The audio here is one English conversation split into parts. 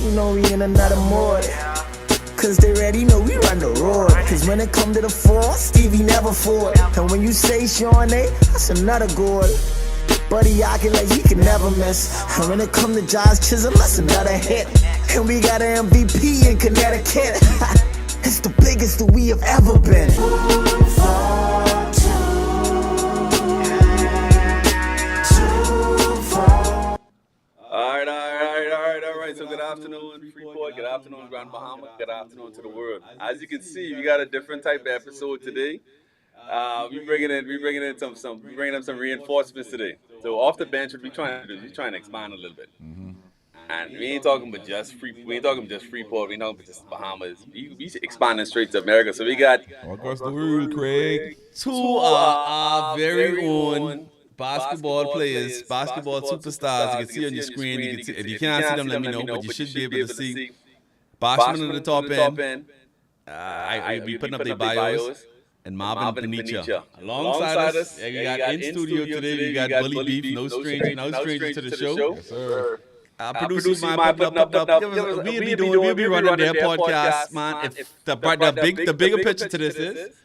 you know we in another mode. Cause they already know we run the road. Cause when it come to the four, Stevie never fought. And when you say Sean A, that's another goal. Buddy acting like he can never miss. And when it come to Josh Chisholm, that's another hit. And we got an MVP in Connecticut. It's the biggest that we have ever been. All right. So good afternoon, Freeport. Good afternoon, Grand Bahama. Good afternoon to the world. As you can see, we got a different type of episode today. We bringing in some reinforcements today. So off the bench, what we trying to do is we trying to expand a little bit. And we ain't talking about just Freeport. We ain't talking just Freeport. We ain't talking about just Bahamas. We expanding straight to America. So we got across the world, Craig. Two our very own basketball players, basketball superstars. You can see on your screen. You can see, if you can't see them, let me know. But you should be able to see Boxman on the top end. I'll be putting up their bios. And Marvin Benicia. Alongside us, we got in studio today, we got Bully Beef, no stranger to the show. Yes, sir. Producers might put up. We'll be running their podcast, man. If the bigger picture to this is,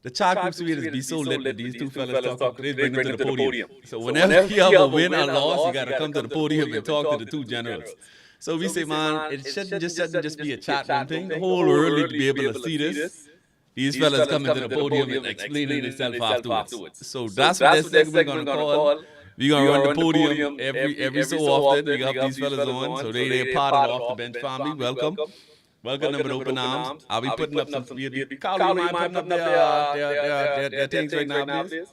the chat groups will be so lit that these two fellas talk, they bring them to the podium. So whenever you have a win or loss, you got to come to the podium and talk to the two generals. So we say, man, it shouldn't just be a chat room thing. The whole world need to be able to see this. These fellas coming to the podium and explaining themselves afterwards. So that's what this segment we're going to call. We're going to run the podium every so often. We got these fellas on. So they're part of the Off the Bench family. Welcome. Welcome them with open arms. I'll be putting up some... Carl, you mind putting up their things right now, please?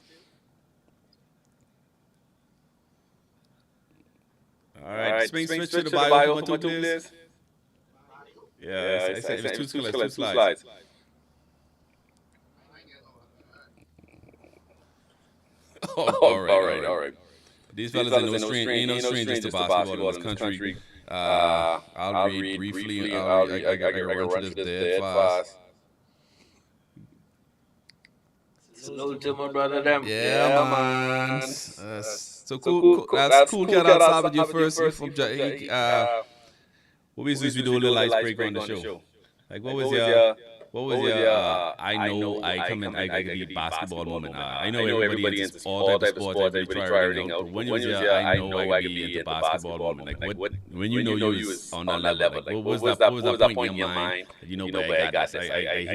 All right. Switch to the bio for 2 days. Yeah, I said it was two slides. All right. These fellas ain't no strangers to basketball in this country. I'll read briefly. I got to run through this dead fast. Salute to my brother them. Yeah, man. So cool. That's cool. Cat outside with you first. From what we usually do a little icebreaker on the show. Like what was your I know I come in, I get a basketball moment. I know everybody into all type of sports, everybody try everything out. But when you was I know I can be into basketball moment. Like when you know you was on that level, like what was that point in your mind? You know where I got this, I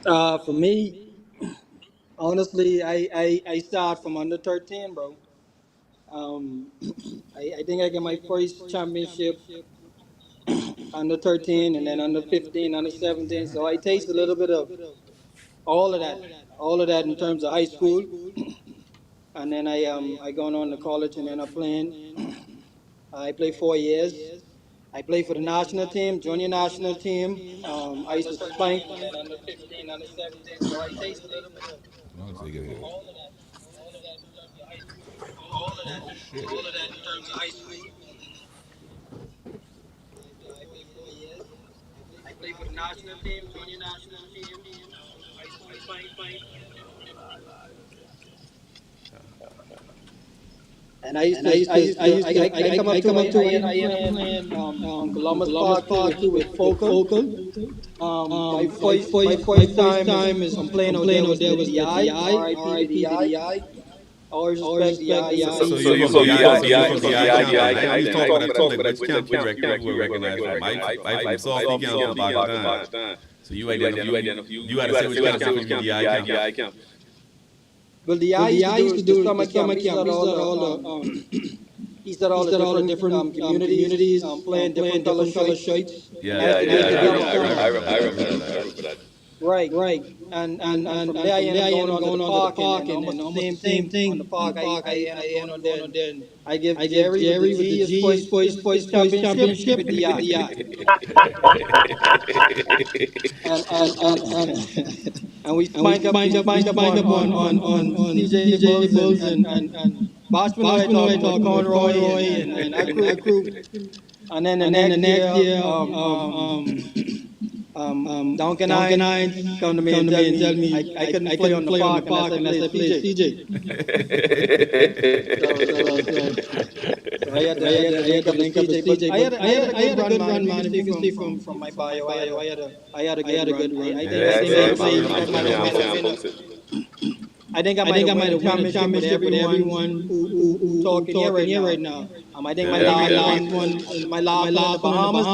arrived. For me, honestly, I start from under 13, bro. I think I get my first championship under 13 and then under 15, under 17. So I taste a little bit of all of that in terms of high school. And then I gone on to college and then I'm playing. I played 4 years. I played for the national team, junior national team. I used to play under 15, under 17. So I taste a little bit of all of that in terms of high school. I played for the national team, junior national team. And I come up to playing Columbus Park with Focal. My first time is I'm playing out there with the I. Always respect the I. So you're from the I. You talk about that, but you can't recognize from I from South, you can't Pakistan. So you identify, you got to say which camp from the I camp. Well, the I used to do summer camp. These are all the different communities playing different color shirts. Yeah, I remember that. Right. And from there I ended up going on to the park and almost the same thing on the park. I end on there. I give Jerry the G's first championship with the I. And we mind up on CJ Bulls and Boschman, I talk Conroy and that crew. And then the next year, Duncan Hines come to me and tell me I couldn't play on the park unless I play CJ. So I had to link up with CJ. But I had a good run, man. If you can see from my bio, I had a good run. I think I might have won the championship with everyone who talking here right now. I think my last one in the Bahamas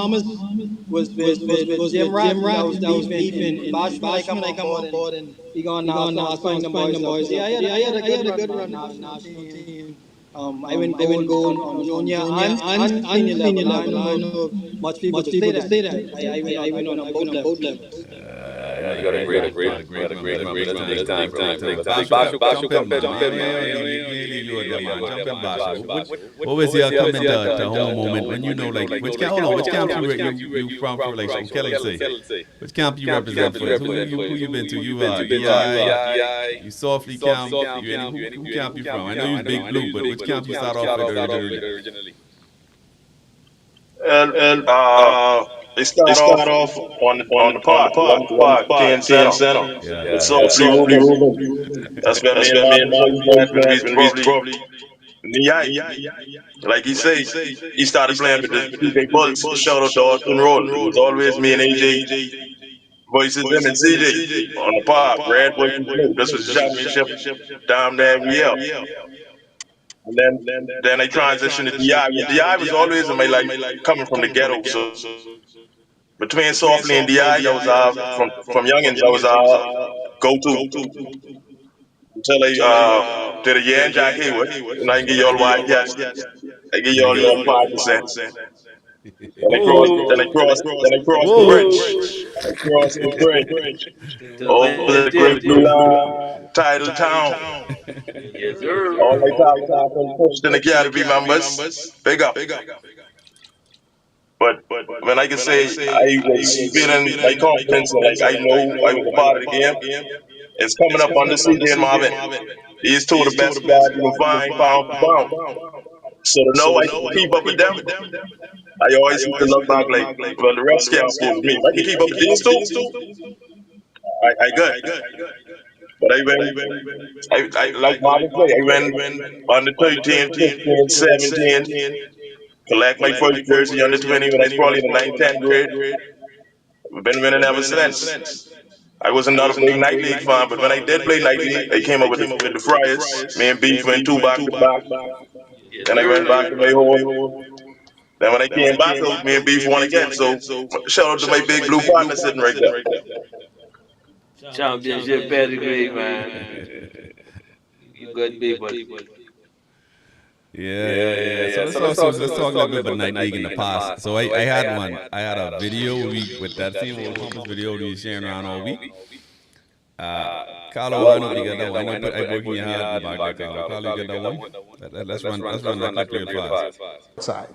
was Jim Rath. That was beefing. Bashman, I come on board and he gone now. So I was playing the boys. Yeah, I had a good run national team. I went gold on junior and senior level. I don't know if much people to say that. I went on both levels. You got a great run. Big time. Basho, jump in, man. You are there, man. Jump in, Basho. What was your coming to home moment when you know, like, which camp you from for, like, from Kelly say? Which camp you represent for? Who you been to? You EI, you Softly camp, who camp you from? I know you Big Blue, but which camp you start off with originally? They start off on the park, Ken Center. It's Softly Ruben. That's where me and my boys played when we probably in the eye. Like he say, he started playing with the PK Bullets. Shout out to Austin Roll. It was always me and AJ voices them and CJ on the park. Red, white, and blue. This was the championship down there every year. And then I transitioned to DI. DI was always in my life coming from the ghetto. So between Softly and DI, that was from youngins, I was go-to until I did a year in Jack Haywood. And I give y'all why, yes. I give y'all your 5%. Then I crossed the bridge. I crossed the bridge. To Over Bench the The great blue Podium. line, title town. Yes, sir. All my top pushed in the academy members. Big up. But when I can say I was feeling my confidence and like I know I was a part of the game, it's coming up on the CJ and Marvin. These two are the best guys you can find pound for pound. So to know I can keep up with them, I always used to look back like, well, the rest can't fool me. If I can keep up with these two, I good. But I like Marvin say, I went under 13, 15, 17, collect my first jersey under 20 when I was probably in the 9th, 10th grade. We've been winning ever since. I wasn't not a big night league fan, but when I did play night league, I came up with the Friars. Me and Beef went 2 back to back. Yes, Then I went back to sir. my home. Then when I came back, me and Beef won again. So shout out to my big blue partner sitting right there. Championship pedigree, man. You good people. Yeah. So let's talk a little bit about night league in the past. So I had one. I had a video with that same old Compass video we were sharing around all week. Carlo, I know you got that one. I work in your heart back there, Carlo. Carlo, you got that one? Let's run that clip real fast. Side.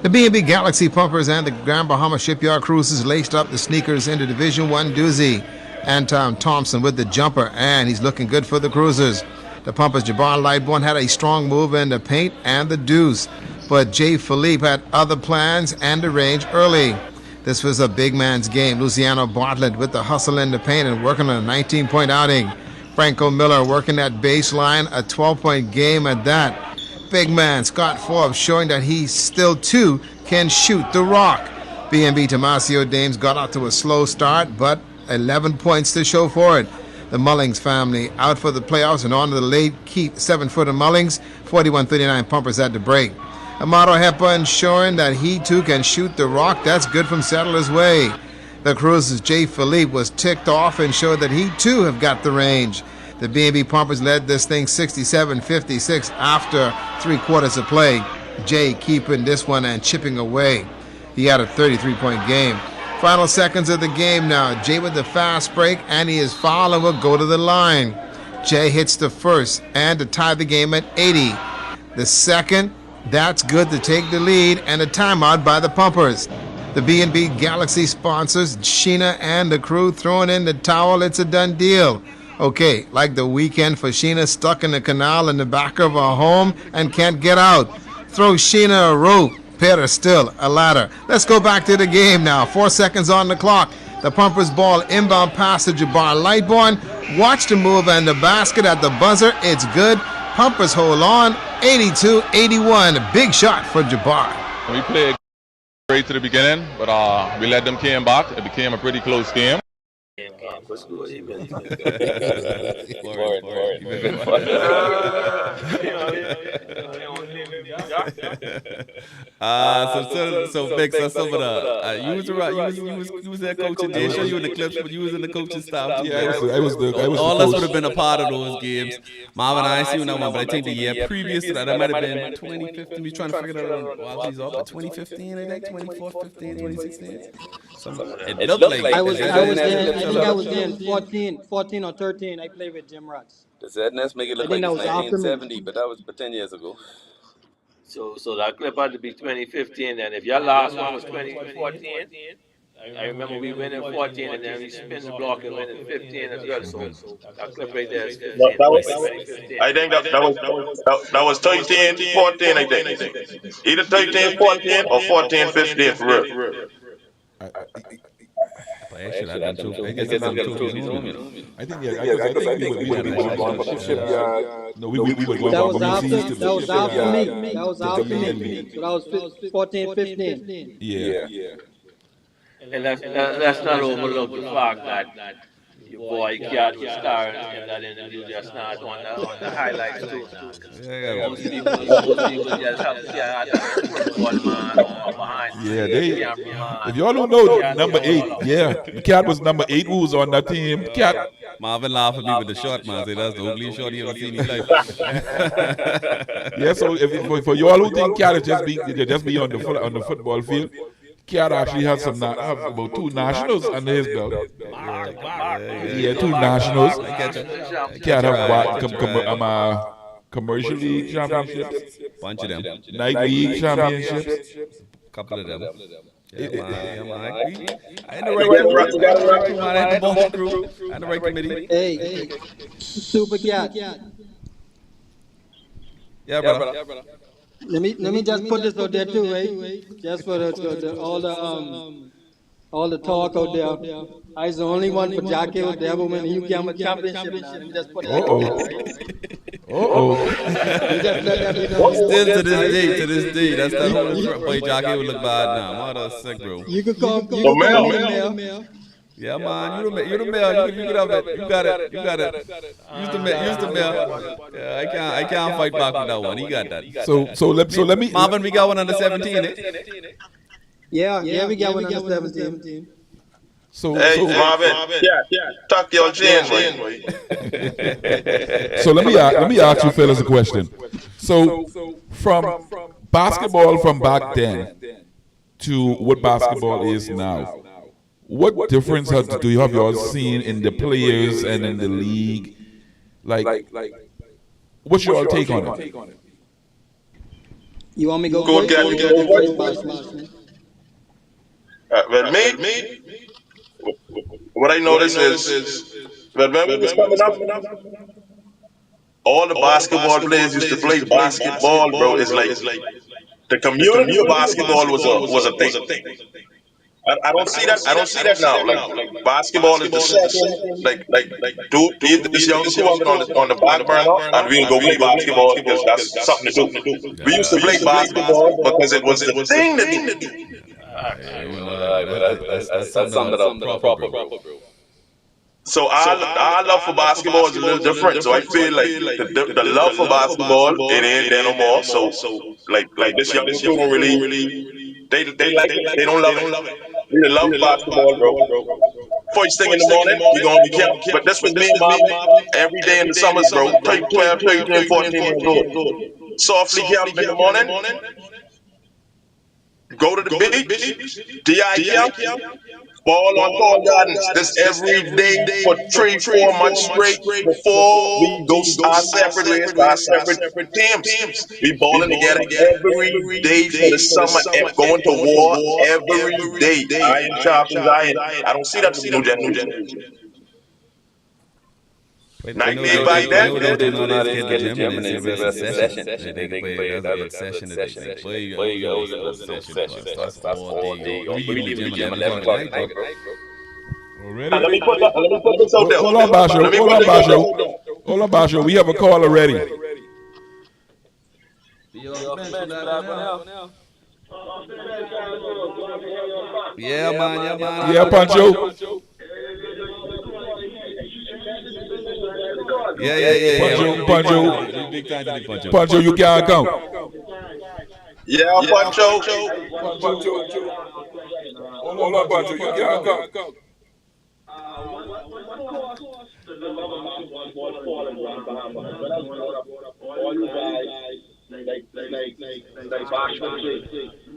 The B&B Galaxy Pumpers and the Grand Bahama Shipyard Cruises laced up the sneakers into Division I doozy. Anton Thompson with the jumper, and he's looking good for the Cruisers. The Pumpers' Jabbar Lightborn had a strong move in the paint and the deuce, but Jay Philippe had other plans and the range early. This was a big man's game. Luciano Bartlett with the hustle in the paint and working on a 19-point outing. Franco Miller working that baseline, a 12-point game at that. Big man Scott Forbes showing that he still, too, can shoot the rock. B&B Tomasio Dames got out to a slow start, but 11 points to show for it. The Mullings family out for the playoffs and on to the late Keith 7-footer Mullings, 41-39 Pumpers at the break. Amado Hepburn showing that he, too, can shoot the rock. That's good from Settler's Way. The Cruisers' Jay Philippe was ticked off and showed that he, too, have got the range. The B&B Pumpers led this thing 67-56 after 3 quarters of play. Jay keeping this one and chipping away. He had a 33-point game. Final seconds of the game now. Jay with the fast break, and he is fouled and will go to the line. Jay hits the first and to tie the game at 80. The second, that's good to take the lead, and a timeout by the Pumpers. The B&B Galaxy sponsors, Sheena and the crew throwing in the towel. It's a done deal. Okay, like the weekend for Sheena stuck in the canal in the back of her home and can't get out. Throw Sheena a rope. Better still, a ladder. Let's go back to the game now. 4 seconds on the clock. The Pumpers ball inbound pass to Jabbar Lightborn. Watch the move and the basket at the buzzer. It's good. Pumpers hold on. 82-81. Big shot for Jabbar. We played great to the beginning, but we let them came back. It became a pretty close game. So Vic, so some of the you was there coaching. They show you in the clips, but you was in the coaching staff. Yeah, I was the all us coach. would have been a part of those games. Marvin, I ain't seen that one, but I think the year previous to that might have been 2015. We trying to figure that out. Wow, he's off at 2015, I think 2015, 2016. It looked like I was there. I think I was there in 14 or 13. I played with Jim Rutz. The sadness make it look I think like that it's was after me. 1970, but that was 10 years ago. So that clip had to be 2015, and if your last one was 2014, I remember we went in 14, and then we spin the block and went in 15 as well. So that clip right there is 15. That was, 2015. I think that was 13, 14, I think. Either 13, 14 or 14, 15 for real. I think we would have gone to shipyard. No, we would go That was to after. the That was after shipyard. me. That was after me. So that was 14, 15. Yeah. And let's not overlook the fact that your boy Cat was starring in that interview just now on the highlights too. Most people just have to Cat as a football man or behind the camera. If y'all don't know, number 8, Cat was number 8 who was on that team. Cat. Marvin laughed at me with the short man. Say that's the ugliest short he ever seen in his life. Yeah, so for y'all who think Cat is just be on the football field, Cat actually has about 2 nationals under his belt. Yeah, 2 nationals. Cat have commercial league championships, Bunch of them. night league championships. Couple of them. Yeah, man. I in the right crew. I in the Boston crew. I in the right committee. Hey, Super Cat. Yeah, brother. Let me just put this out there too, right? Just for all the talk out there. I was the only one for Jackie with the ever win the UK championship now. Let me just put it out there. Just let that be known. Still to this day, that's that whole boy jockey would look bad now. Mother sick, bro. You could come in there. Yeah, man, you the mayor. You could have it. You got it. Use the mayor. Yeah, I can't fight back with that one. He got that. So let me. Marvin, we got one under 17, eh? Yeah, we got one under 17. Hey, Marvin, tuck your chin, boy. So let me ask you fellas a question. So from basketball from back then to what basketball is now, what difference do you have y'all seen in the players and in the league? Like what's your take on it? You want me to go Good first? Well, me, what I notice is, when we was coming up, all the basketball players used to play basketball, bro. It's like the community of basketball was a thing. I don't see that. I don't see that now. Like basketball is the second. Dude, this young woman on the back burner, and we'll go play basketball because that's something to do. We used to play basketball because it was the thing to do. That's something up proper, bro. So our love for basketball is a little different. So I feel like the love for basketball, it ain't there no more. So like this young people don't really they like it, they don't love it. We love basketball, bro. First thing in the morning, we gonna be kept. But that's with me and mom every day in the summers, bro. 12, 13, 14 years old. Softly kept in the morning. Go to the beach, DI ball on Paul Gardens. This every day for 3-4 months straight before we go our separate ways, our separate teams. We balling together every day for the summer and going to war every day. Iron sharpens iron. I don't see that with new generation. Nightmare back then. They do not get the gym and they rest in session. And they can play another session today. Boy, you always a little session. That's all day. We leave the gym 11 o'clock at night, bro. Already? Let me put this out there. Hold on, Basho. Hold on, Basho. We have a call already. Yeah, man. Yeah, Pancho. Yeah. Pancho. Big time to the Pancho. Pancho, you can't come. Yeah, Pancho. Hold on, Pancho. You can't come. Like Bashman said,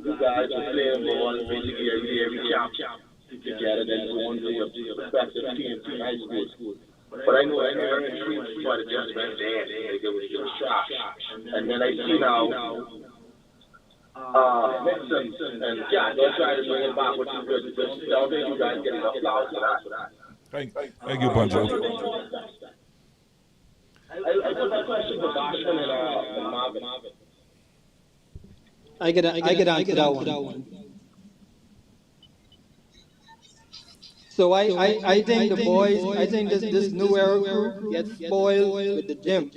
you guys are playing ball basically every camp together, then go on to your respective teams in high school. But I know every team try to just went there and they give it a shot. And then I see now Nixon and Jack, they're trying to bring it back, which is good. Because I don't think you guys get enough flowers for that. Thank you, Pancho. I put that question to Bashman and Marvin. I get on to that one. So I think the boys, I think this new era crew gets spoiled with the gym.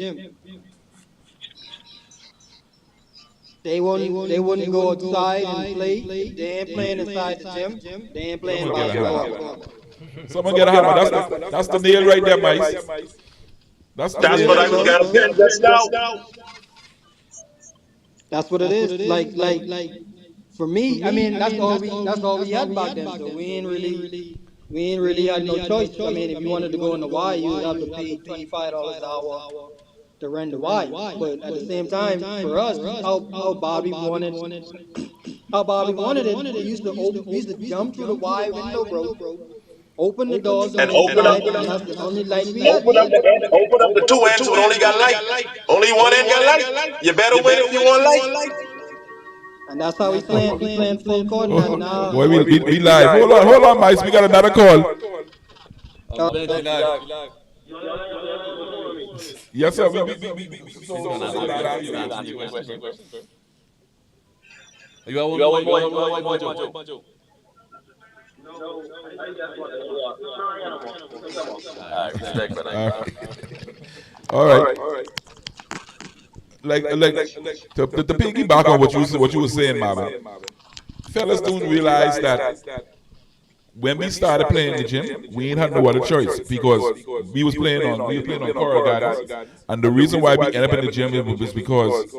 They wouldn't go outside and play. They ain't playing inside the gym. They ain't playing basketball. Someone get a hammer. That's the nail right there, Mice. That's what I was gonna say just now. That's what it is. Like for me, I mean that's all we had back then. So we ain't really had no choice. I mean, if you wanted to go in the Y, you would have to pay $25 an hour to rent the Y. But at the same time, for us, how Bobby wanted it. We used to jump through the Y window, bro. Open the doors and open up the only light we had. open up the two ends when only got light. Only one end got light. You better win if you want light. And that's how we playing full court now. Boy, we live. Hold on, Mice. We got another call. Yes, sir. You got one more. All right. Like to piggyback on what you were saying, Marvin. Fellas don't realize that when we started playing in the gym, we ain't had no other choice because we was playing on Coral Gardens, and the reason why we ended up in the gym was because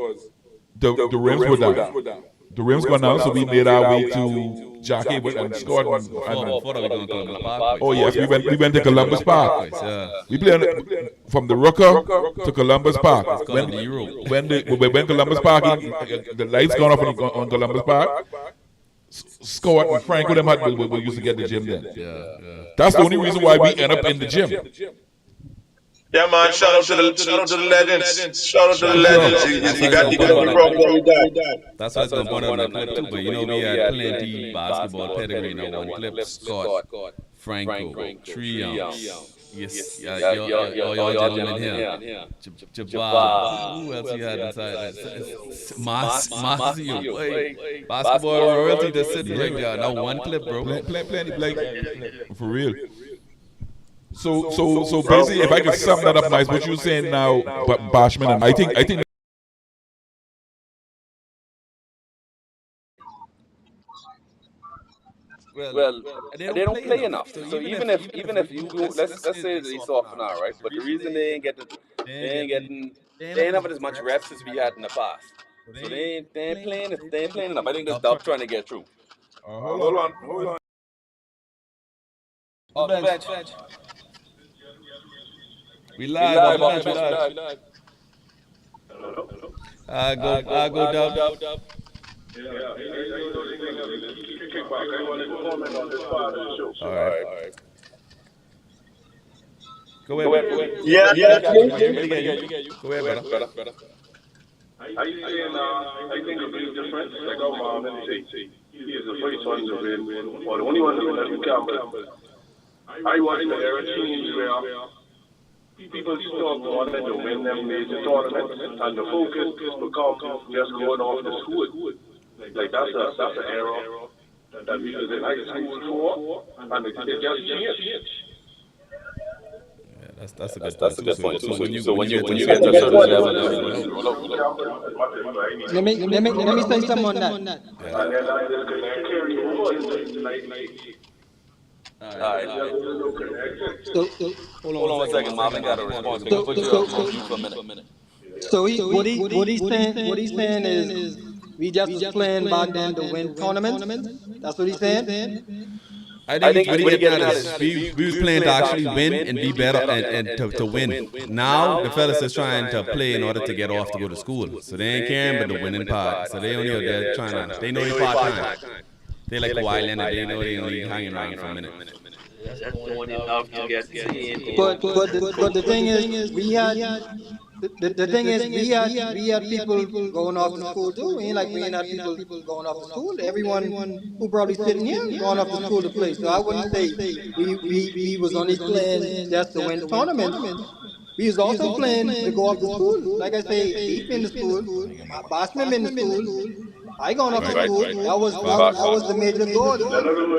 the rims were down. The rims were down, so we made our way to Jockey and Scott. Oh yes, we went to Columbus Park. We played from the Rooker to Columbus Park. When Columbus Park, the lights gone off on Columbus Park. Scott and Frank with them we used to get the gym then. That's the only reason why we end up in the gym. Yeah, man. Shout out to the legends. Shout out to the legends. You got the That's what's going on in the clip too. But you know, we had plenty basketball pedigree in our one clip. Scott, Franco, Triumph. Yes, y'all gentlemen here. Jabbar. Who else you had inside? Masio. Basketball royalty that's sitting right there. Now one clip, bro. Plenty, like for real. So basically, if I could sum that up nice, what you're saying now, Bashman, and I think. Well, they don't play enough. So even if you go, let's say it's off now, right? But the reason they ain't having as much reps as we had in the past. So they ain't playing enough. I think that's Dub trying to get through. Hold on. Bench. We live. I go Dub. All right. Go ahead. Yeah. Go ahead, brother. Are you saying, I think a big difference, like our mom, let me say, he is the first one to win, or the only one to win that we can, but I watched the era teams where people stop wanting to win them major tournaments, and the focus becomes just going off the school. Like that's an error that we was in high school for, and it just changed. Yeah, that's a good point too. So when you get get to to a a certain certain level, level, then then you you roll up. Let me say something on that. And then I just could carry over into like All right. So, Hold on 1 second, Marvin got a response. so, Put you so, on mute for a minute. so what he's saying is we just was playing back then to win tournaments. That's what he's saying. I think what he getting at is we was playing to actually win and be better and to win. Now the fellas is trying to play in order to get off to go to school. So they ain't caring but the winning part. So they only are there trying to, they know they part time. They like Kawhi Leonard, they know they only hanging around for a minute. That's doing enough to get seen. But the thing is, we had the thing is we had people going off to school too. Ain't like we ain't had people going off to school. Everyone who probably sitting here going off to school to play. So I wouldn't say we was only playing just to win tournaments. We was also playing to go off to school. Like I say, Heath in the school, Bashman in the school. I going off to school. That was the major goal.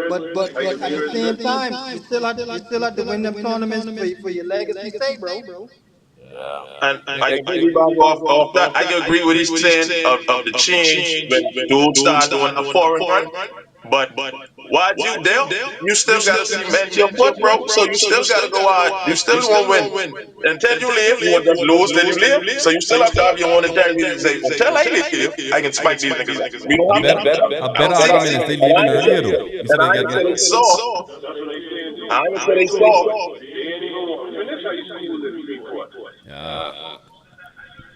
But at the same time, you still had to win them tournaments for your legacy's sake, bro. And I can piggyback off that. I can agree with he's saying of the change when dudes start doing a foreign run. But while you there, you still gotta cement your foot, bro. So you still gotta go out. You still won't win. Until you leave, you won't just lose till you leave. So you still have to have your own integrity to say, until I leave, I can spike these niggas. We don't have that. A better argument is they leaving earlier though. You see And they I get ain't say they that. saw. I ain't say they saw. They ain't even want to finish high school in Freeport. Yeah.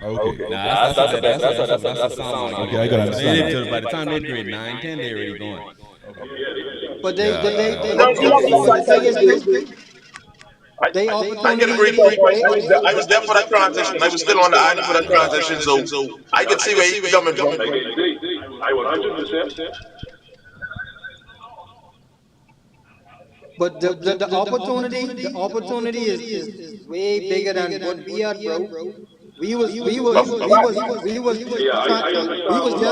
Okay. Nah, that's a sound. Okay, I gotta understand. By the time they grade 9, 10, they already going. But they No, you the thing is, they I can agree with that point. I was there for that transition. I was still on the island for that transition, so I could see where he's coming from. Like they say, I 100%. but the opportunity is way bigger than what we had, bro. We was just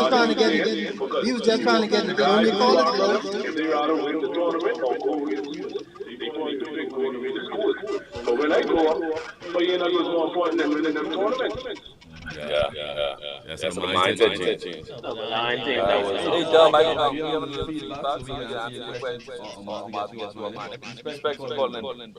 trying to get into junior college, bro. If they rather win the tournament or go win the school, they need to think going to win the school. But when I grow up, playing that was more important than winning them tournaments. That's a mindset change. The line thing that was. Hey, Dom, I can give him a little feedback so we can answer your question. Marvin gets one. Respect for calling.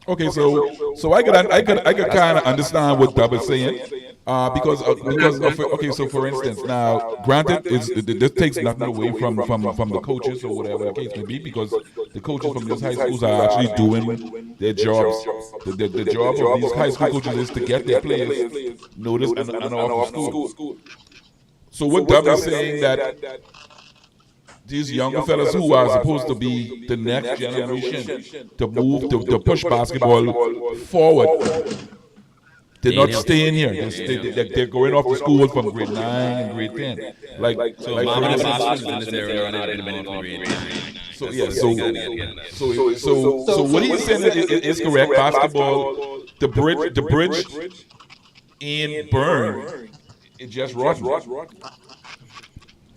Okay, so I could kind of understand what Dub is saying, because okay, so for instance, now granted, this takes nothing away from the coaches or whatever the case may be, because the coaches from these high schools are actually doing their jobs. The job of these high school coaches is to get their players noticed and off the school. So what Dub is saying that these younger fellas who are supposed to be the next generation to move to push basketball forward, they're not staying here. They're going off to school from grade 9 and grade 10. Like for instance, in this area are not in grade 9. So what he's saying is correct. Basketball, the bridge in Burn, it just rotten.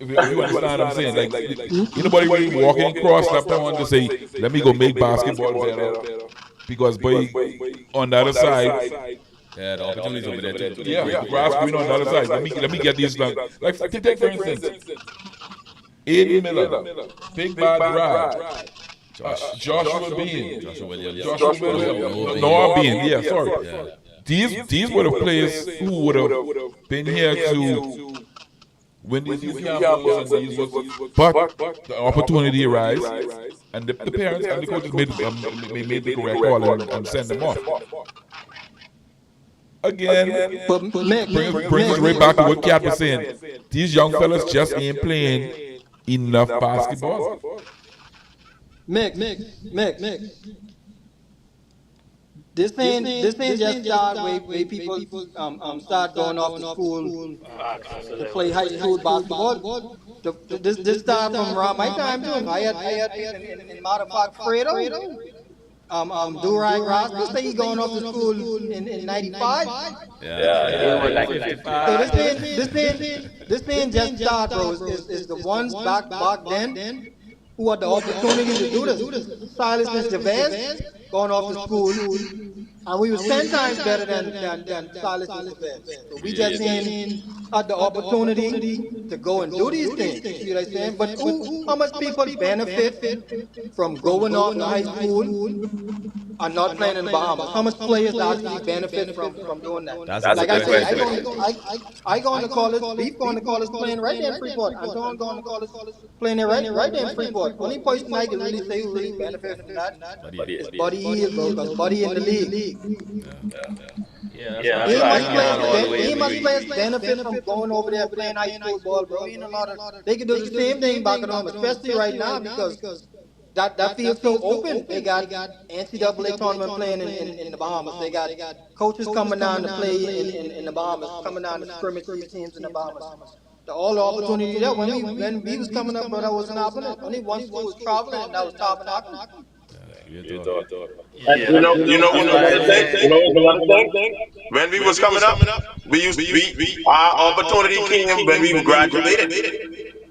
If you understand what I'm saying, like anybody really walking across that point to say, let me go make basketball better, because boy, on the other side, Yeah, the opportunities over there too. yeah, grass green on the other side. Let me get these done. Like take for instance, Aiden Miller, Big Bad Ride, Joshua Bean, Noah Bean. Yeah, sorry. Yeah. These were the players who would have been here to win these youth campus, but the opportunity arises, and the parents and the coaches made the correct call and send them off. Again, brings us right back to what Kat was saying. These young fellas just ain't playing enough basketball. Mick. This ain't just start where people start going off to school to play high school basketball. This start from around my time too. I had in matter of fact Fredo. do-rag grass. Let's say he going off to school in 95. They were like So 55. this ain't just start, bro. Is the ones back then who had the opportunity to do this. Silas and Javez going off to school, and we was 10 times better than Silas and Javez. So we just ain't had the opportunity to go and do these things. You see what I'm saying? But how much people benefit from going off to high school and not playing in the Bahamas? How much players actually benefit from doing that? That's That's a Like I good say, question. I going to college, Beef going to college playing right there in Freeport. Anton going to college playing there right there in Freeport. Only person I can really say who really benefit from that is Buddy Hill, bro, because Buddy in the league. Yeah, that's why I can't all the way He must agree. players benefit from going over there playing high school ball, bro. Ain't a lot of they can do the same thing back at home, especially right now because that field's so open. They got NCAA tournament playing in the Bahamas. They got coaches coming down to play in the Bahamas, coming down to scrimmage these teams in the Bahamas. All the opportunity there. When we was coming up, but I wasn't happening. Only one school was traveling, and that was Tabernacle. You thought. And Yeah, you know that's what's why I another thing? You say, know what's another thing? When we was coming up, our opportunity came when we graduated.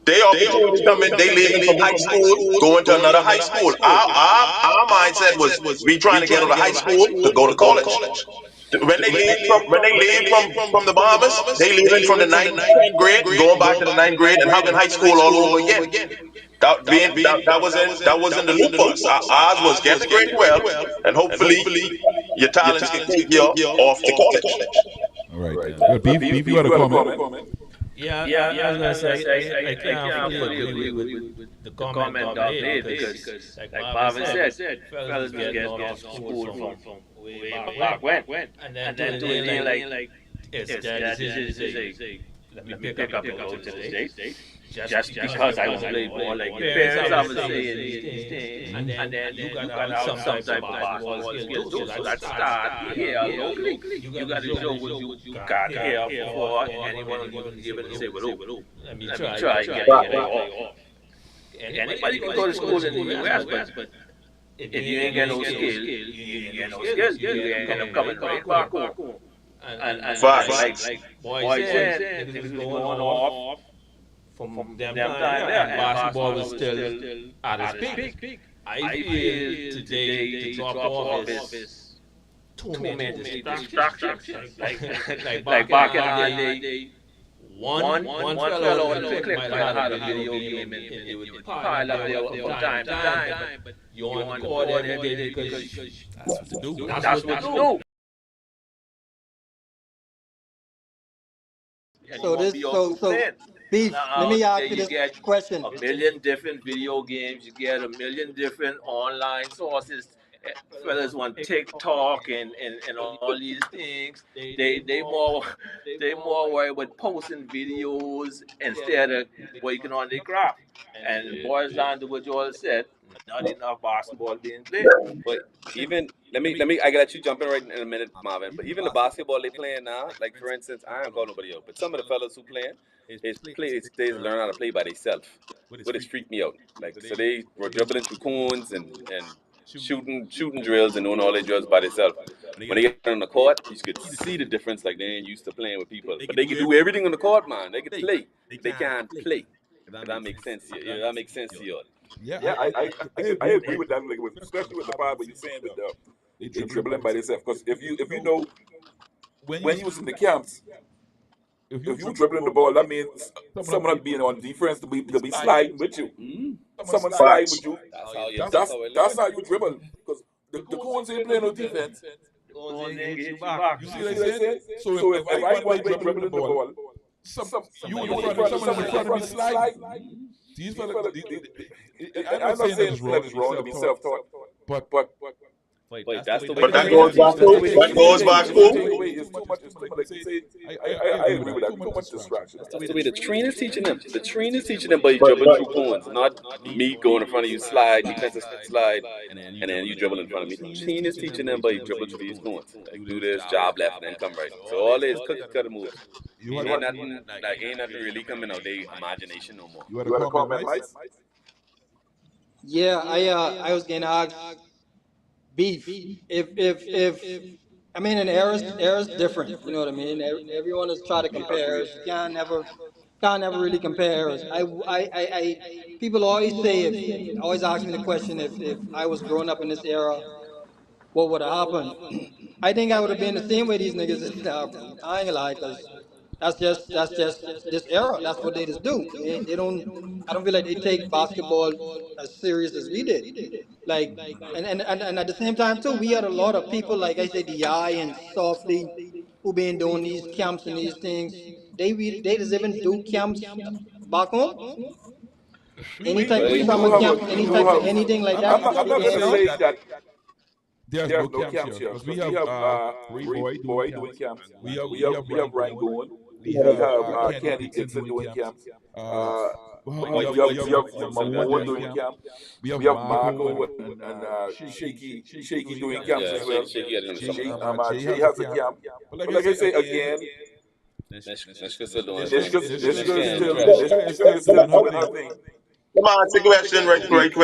Their opportunity come in, they leaving from high school, going to another high school. Our mindset was we trying to get out of high school to go to college. When they leave from the Bahamas, they leaving from the ninth, 10th grade, going back to the ninth grade and having high school all over again. That was in the loop for us. Ours was get the grade well, and hopefully your talents can take you off to college. All right. Beef, you had a comment? I was gonna say, I can't fully agree with the comment Doc made because, like Marvin said, fellas was getting off school from way back when, and then doing it like it's their decision to say, let me pick up and go to the States. Just because I want to play ball, like your parents are saying these things, and then you gotta have some type of basketball skills too. So let's start here locally. You gotta show what you got here before anyone will be able to say, well, let me try and get off. Anybody can go to school in the US, but if you ain't got no skills, you ain't got no skills. You end up coming right back home. And Facts. like boy said, niggas was going off from them time there, and basketball was still at its peak. I feel today to drop off is too many distractions. Like back in the day, one fellow on the click might have a video game and it would pile up there from time to time, but you want to go there every day because That's what to do. that's what to do. And So you want to this, be also playing. Beef. Let me ask you You this get question. a million different video games. You get a million different online sources. Fellas want TikTok and all these things. They more they more worry about posting videos instead of working on their craft. And it boils down to what you all said. Not enough basketball being played. But even let me I got you jumping right in a minute, Marvin. But even the basketball they playing now, like for instance, I don't call nobody out, but some of the fellas who playing they learn how to play by themselves. What is freaked me out. Like so they were dribbling through cones and shooting drills and doing all their drills by themselves. When they get on the court, you could see the difference. Like they ain't used to playing with people, but they can do everything on the court, man. They can play, but they can't play. If that makes sense to you. Yeah, that makes sense to you. Yeah, I agree with that, like especially with the part where you're saying that they dribbling by themselves. Because if you know when you was in the camps, if you dribbling the ball, that means someone will be on defense to be sliding with you. Someone sliding with Facts. you. That's how it looks. That's how you dribble. Because the cones ain't playing no defense. Don't get you back. You see what I'm saying? So if everybody dribbling the ball, you in front, someone in front of me sliding. These fellas, I'm not saying that is wrong to be self-taught, but Wait, that's the way. But that goes back to it's too much. Like you say, I agree with that. Too much distraction. That's the way the trainer's teaching them. The trainer's teaching them by dribbling through cones, not me going in front of you, slide, defensive slide, and then you dribble in front of me. The trainer's teaching them by dribbling through these cones. Like do this, job left, and then come right. So all this cookie cutter moves. Ain't nothing really coming out their imagination no more. You had a comment, Mike? Yeah, I was gonna ask beef. If I mean, an era's different. You know what I mean? Everyone is trying to compare eras. You can't never really compare eras. People always say, if always ask me the question, if I was growing up in this era, what would have happened? I think I would have been the same way these niggas is now, bro. I ain't gonna lie, cause that's just this era. That's what they just do. They don't. I don't feel like they take basketball as serious as we did. Like, and at the same time too, we had a lot of people, like I said, the eye and softly, who been doing these camps and these things. They just even do camps back home. Any type of We summer do have camp, any type of anything like that. I'm not Going gonna on. say that There's there's no no camps camps here here because we because we have have Ray Ray Boy doing Boy doing camps. camps. We have We have Ryan Goon. Goon. We We have have Kenny Kenny Dixon Dixon doing doing camps. camps. We have Mamone doing camp. camp. We have We have Marco Marco and and Shaky doing doing camps camps as Yeah, as well. well. Shake it in the summer. Jay Jay has a has a camp. camp. But But like I like I say say again, again, Nishka still doing his thing. Nishka is Nishka is still still Nishka is still Nishka doing is her doing her thing. thing. Come on, ask a question right quick.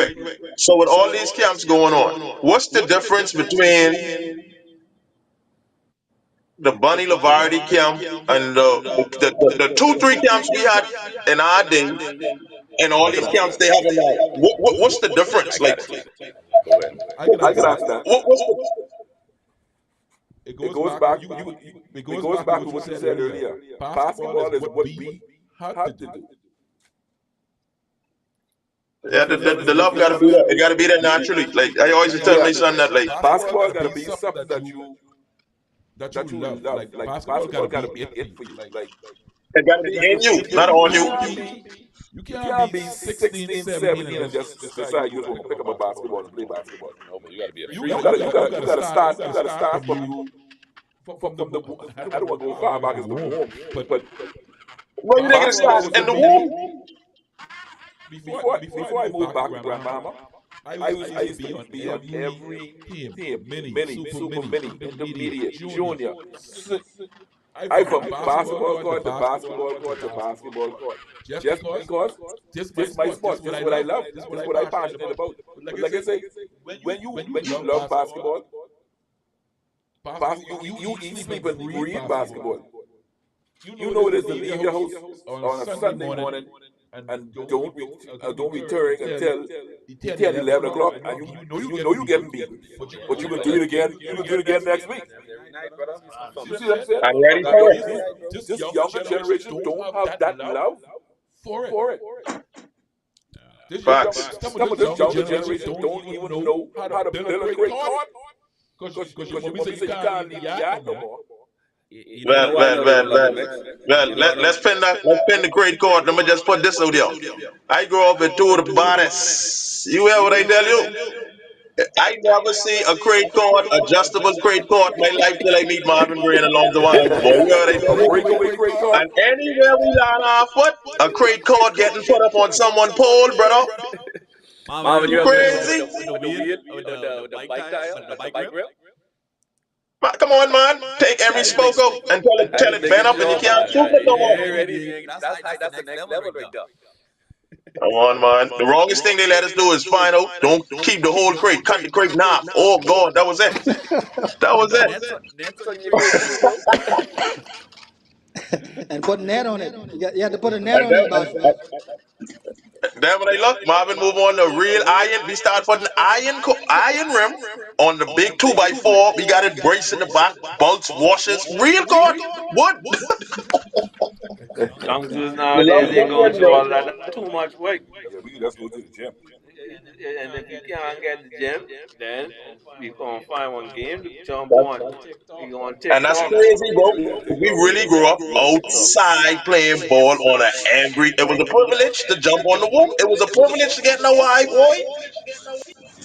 So with all these camps going on, what's the difference between the Bunny Lavardi camp and the 2-3 camps we had in our day and all I can these answer camps that. they have now? What's the I difference? Like, got it. Go ahead. I can I answer can that. answer that. what's the It It goes goes back. back. It It goes goes back to back what to you what you said said earlier. earlier. Basketball is Basketball is what what we we had to had to do. do. yeah, The the fellas, love the gotta be fellas. there. It gotta be there naturally. Like I always tell Yeah, my son that, like, Basketball basketball gotta gotta be be something something that you that you love. love. Like Like basketball basketball gotta gotta be be it for it you. for you. Like Like it gotta be in you, not you on you. can't can't be be 16, 16, 17 and 17 and just just decide you decide you just just want want to to pick pick up up a a basketball basketball and and play play basketball. basketball. No, but you gotta be a You freak. gotta You gotta start from from you from the from the. I don't I want don't to want go to go far far back as back the as the womb, womb, but but Where you think it basketball starts? was In the the beginning. womb? Before I before I moved moved back to back to Grand Grand Bahama, Bahama, I used to be on be on every every team, team, mini, mini, super super mini, mini, intermediate, intermediate, junior. junior. I I from the from basketball basketball court, the court to basketball basketball court, the court to basketball basketball court. court. Just Just because, because just my this my sport, this sport, what this I what I love, love, this what this I what I passionate passionate about. about. But like But I like I say, say, when when you love love basketball, basketball, you you eat, eat, sleep, sleep, and and breathe breathe basketball. basketball. You know You it know is it to is to leave your leave your house house on a on a Sunday Sunday morning morning and and don't don't return return until until the the 10, 10, 11 11 o'clock, o'clock, and and you you know getting you beaten, getting beaten, but you but gonna you do can it do it again. again. You can do it again next week. Every night, brother. You see what I'm saying? I'm ready Now, for it. This this younger younger generation generation don't don't have have that that love love for it. for it. Facts. Some of Some of this this younger younger generation generation don't don't even even know know how to how to build a build a great great thought. thought Because your because your mommy say mommy you said you can't leave can't the leave the yard yard no no more. more. You know why I know they don't love the mix? You know why I know? Let's pin the great card. Let me just put this out there. I grew up with two of the baddest. You hear what I tell you? I never see a crate cord, adjustable crate cord in my life till I meet Marvin Gray along the line. Boy, you hear what I A tell you? breakaway great thought. And anywhere we land our foot, a crate cord getting put up on someone's pole, brother. Marvin, You you ever hit him crazy? with the wheel, with the bike tire, the bike grill? Come on, man. Take every spoke out and I tell just it make bend it up and you sure, can't man. shoot it no more. Yeah, ready. That's the next level right there. Come on, man. The wrongest thing they let us do is find out. Don't keep the whole crate. Cut the crate in half. Oh, God. That was it. That was it. Nets on your crate too, bro. And put net on it. You had to put a net And on then, it, Bashman. then when I look, Marvin move on the real iron. We start putting iron rim on the big 2x4. We got it braced in the back. Bolts, washers. Real cord. Wood. Youngsters You love nowadays ain't going Brooklyn, through bro. all that. That's too much work. Yeah, we can just go to the gym. And if you can't get the gym, then we gonna find one game to jump on. We on And that's TikTok. crazy, bro. We TikTok, really yeah. grew up outside playing ball on an angry. It was a privilege to jump on the wall. It was a privilege to get in the Y, boy.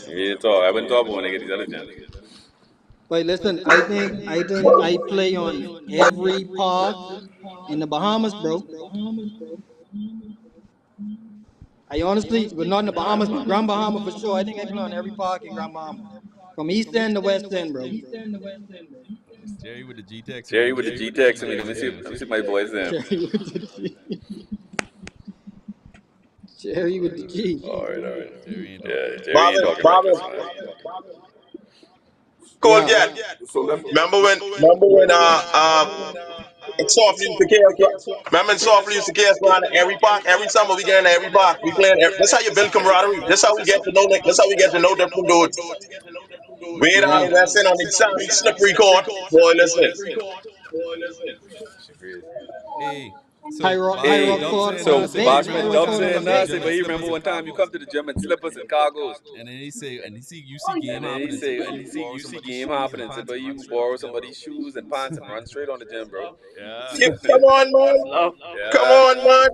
Yeah, talk. I've been talking when I get these other gems. But listen, I think I play on every park in the Bahamas, bro. I honestly, but not in the Bahamas, but Grand Bahama for sure. I think I play on every park in Grand Bahama, from East End to West End, bro. It's Jerry with the G text me. Jerry with the G text me. Let me see my boys then. Jerry with the G. Jerry with the G. All right. Jerry ain't talking Yeah, reckless. Jerry ain't Marvin, talking Marvin, reckless, man. Cold yet. So let me. Remember when Softly used to chaos. Remember Softly used to chaos around every park. Every summer we get in every park. We playing. That's how you build camaraderie. That's how we get to know. That's how we get to know different dudes. Way down in that sin on the sound slippery court. Boy, listen. Hey, High so Rock, High Hey, Rock Dub Court saying was so the nah, say, thing. Bashman remember High one Rock Dub time you Court saying was come the to the nah, thing. say, gym but in he remember slippers one and time you come to cargos, the gym in slippers and cargos. and then you see game And then happening, say, but and you borrow you see somebody's game shoes and happening. Say, pants but and run you straight up borrow the gym, bro. somebody's shoes and pants and run straight on the gym, bro. Yeah. Yeah, come on, That's man. love. Come Yeah. on, man.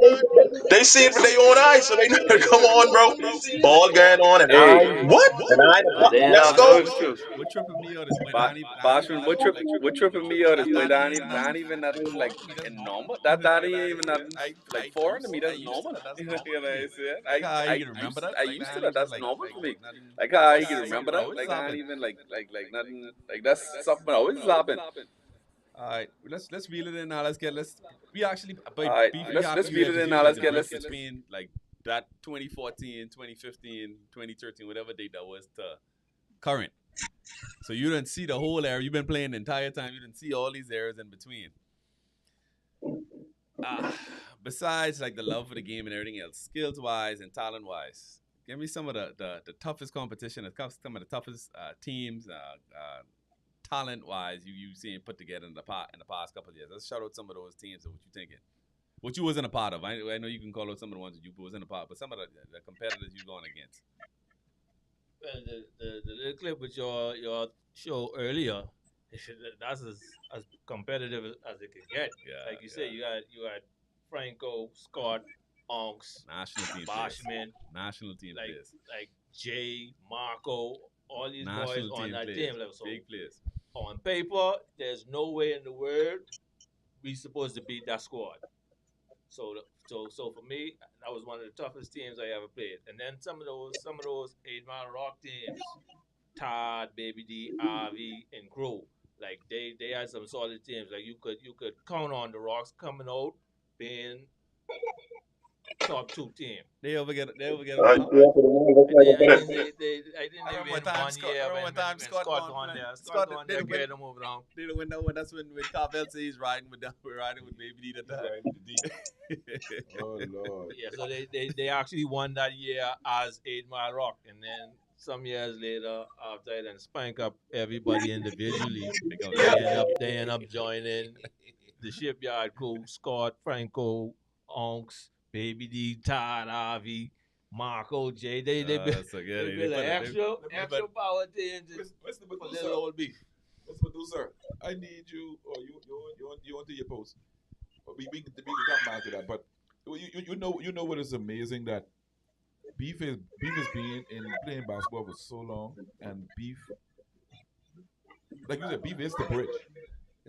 They see it with their own eyes, so they know. Come on, bro. Ball going on, and I Hey, what? And I They ain't let's have go. nerve issues. What tripping me out is when Danny Bashman, what tripping me out is when Danny even That nothing ain't even nothing like foreign to me. That's in normal. normal. That ain't even nothing like I foreign to used me. I That's used to normal. that. That's You know normal to what me. I'm saying? Like how you can remember that. I Like used to that that. ain't even That's normal for me. nothing. Like how you can Something remember that. always Like I ain't happen. even like nothing. Like that's something always happen. All right, let's reel it in now. Let's we actually by All right, beef we let's happy reel here it because in you now. get Let's the get break let's. between like that 2014, 2015, 2013, whatever date that was to current. So you didn't see the whole era. You've been playing the entire time. You didn't see all these eras in between. Besides like the love for the game and everything else, skills wise and talent wise, give me some of the toughest competition, some of the toughest teams, talent wise you seen put together in the past couple of years. Let's shout out some of those teams and what you thinking. What you wasn't a part of. I know you can call out some of the ones that you wasn't a part of, but some of the competitors you going against. Well, the little clip with your show earlier, that's as competitive as it could get. Yeah, Like you said, you had Franco, Scott, Onks, national team players, Boschman, national team like players, Jay, Marco, all these boys national on team that players, team level. So big players. on paper, there's no way in the world we supposed to beat that squad. So for me, that was one of the toughest teams I ever played. And then some of those 8 Mile Rock teams, Todd, Baby D, RV, and Crow, like they had some solid teams. Like you could count on the Rocks coming out being top 2 team. They overget All right, them. yeah, for the win. Let's I make think it I finish. think they I remember win one time one Scott. year I remember when one time Scott Scott gone. gone there. Scott Scott gone they there, didn't win. carried them over down. They didn't win that one. That's when Carvel says he's riding with Baby D the time. Right with the D. Oh Lord. Yeah, so they actually won that year as 8 Mile Rock, and then some years later, after I then spank up everybody individually, they end up joining the shipyard crew: Scott, Franco, Onks, Baby D, Todd, Avi, Marco, J. They So yeah, they built an extra power team Mr. for Producer, little old beef. Mr. Producer, I need you, or you want to your post. We can come back to that, but you know what is amazing that Beef is being in playing basketball for so long, and Beef, like you said, Beef is the bridge.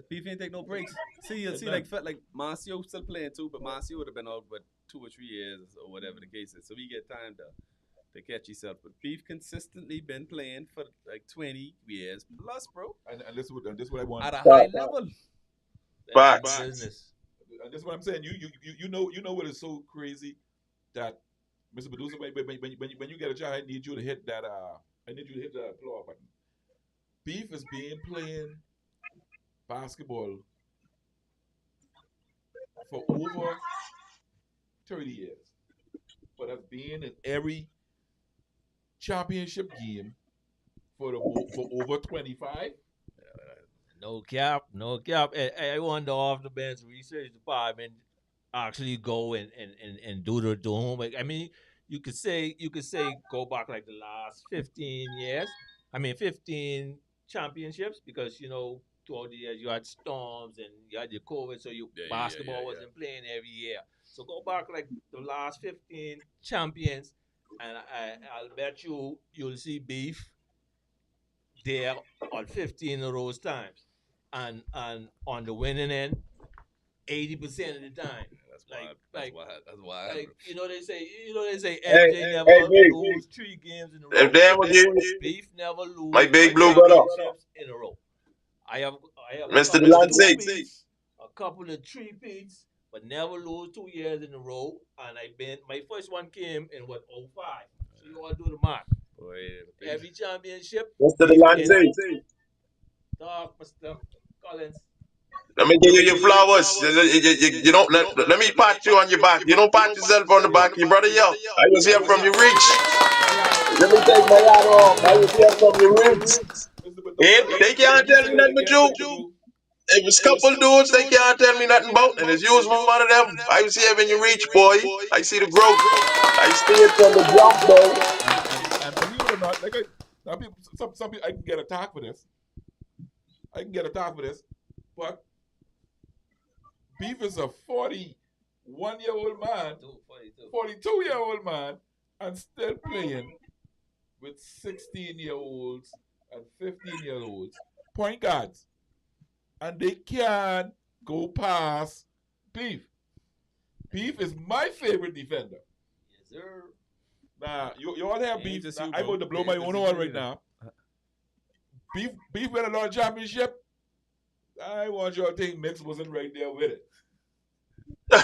Beef ain't take no breaks. See, like felt like Marcio still playing too, but Marcio would have been out but 2 or 3 years or whatever the case is. So we get time to catch himself. But Beef consistently been playing for like 20 years plus, bro. And this is what I want. At a high level. Facts. Business. And this is what I'm saying. You know what is so crazy that Mr. Producer, when you get a chance, I need you to hit that applaud button. Beef is playing basketball for over 30 years, but has been in every championship game for over 25. No cap. I wonder off the bench research department actually go and do the homework. I mean, you could say go back like the last 15 years. I mean 15 championships, because throughout the years you had storms and you had your COVID, so basketball wasn't playing every year. So go back like the last 15 champions, and I'll bet you'll see Beef there on 15 of those times, and on the winning end, 80% of the time. That's wild. Like they say Hey, MJ never hey, Big. lose 3 games in a If row. damn with you, Beef never lose my big 3 blue brother, championships in a row. I have a Mr. couple of Delance. two-peats, a couple of three-peats, but never lose 2 years in a row. And my first one came in '05. So you all do the math. Boy, Every championship, Mr. Beef Delance. Talk, Mr. Collins. Let me give you your flowers. You don't let me pat you on your back. You don't pat yourself on the back. Your brother, yo. I was here from your reach. Let me take my hat off. I was here from your roots. They can't tell me nothing but you. If it's couple dudes, they can't tell me nothing about. And if you was one of them, I was here when you reach, boy. I see the growth. I see it from the jump, though. And believe it or not, like now people, some people, I can get attacked for this. But Beef is a 41-year-old man, 42-year-old man, and still playing with 16-year-olds and 15-year-olds point guards, and they can't go past Beef. Beef is my favorite defender. Yes, sir. Now, you all have Beef. just Now, you, I'm bro. going to blow Ain't my just own you, horn bro. right now. Beef win a lot of championship. I want y'all to think Mix wasn't right there with it.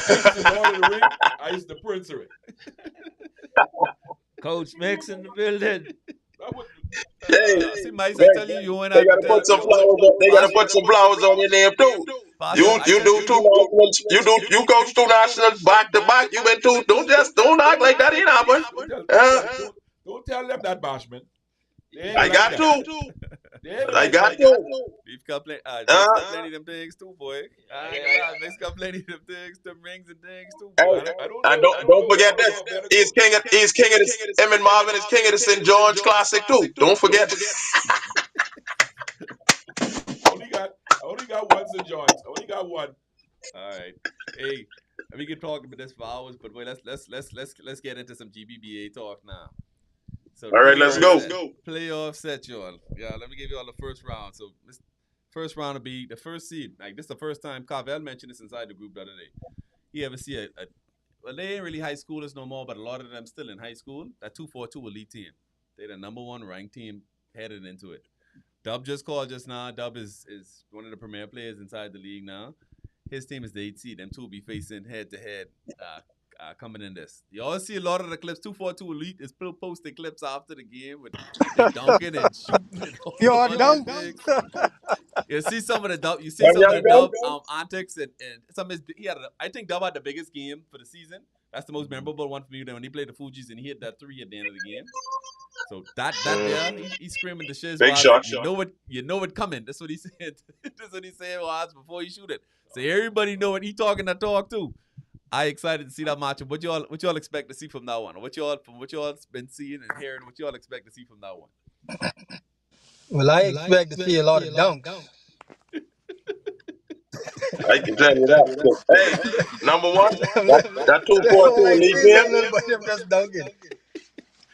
Beef is the Lord of the Ring. I is the Prince of it. Coach Mix in the building. That would, Hey, See, Mike, I they, tell you, you and I they have to gotta tell. put some flowers on. They gotta put some flowers on your name too. Pastor, I You tell do two nationals. You coach two nationals back to back. You been two. Don't act like that ain't happen. don't tell them that, Bashman. They ain't I like got that. to. They ain't I like got that. to. Beef got plenty. Mix Uh, got plenty of them things too, boy. I ain't gonna lie, Mix got plenty of them things, them rings and things too, Hey, boy. I don't and know. don't forget I this. know a better He's coach. king of this. Him and Marvin is king of the St. George Classic too. Don't forget. I only got one St. John's. I only got one. All right, hey, we can talk about this for hours, but wait, let's get into some GBBA talk now. So All right, let's go. playoff set, y'all. Yeah, let me give you all the first round. So this first round will be the first seed. Like this is the first time Carvel mentioned this inside the group the other day. He ever see well, they ain't really high schoolers no more, but a lot of them still in high school. That 242 elite team. They're the number one ranked team headed into it. Dub just called just now. Dub is one of the premier players inside the league now. His team is the 8 seed. Them two will be facing head to head coming in this. You all see a lot of the clips. 242 Elite is still posting clips after the game with they dunking and shooting and all Pure those dunk. things. You see some of the dub. You see Young, some of young, the young. dub antics and some. He had. I think Dub had the biggest game for the season. That's the most memorable one for me. When he played the Fugees and he hit that 3 at the end of the game. So that there, he's screaming the shiz. Big Was shot. you know it coming. That's what he said. That's what he said was before you shoot it. So everybody know it. He talking that talk too. I excited to see that matchup. What y'all expect to see from that one? What y'all been seeing and hearing? What y'all expect to see from that one? Well, I expect to see a lot of dunks. I can tell you that. Hey, number one, that That's all 242 I elite see game. them little but them just dunking.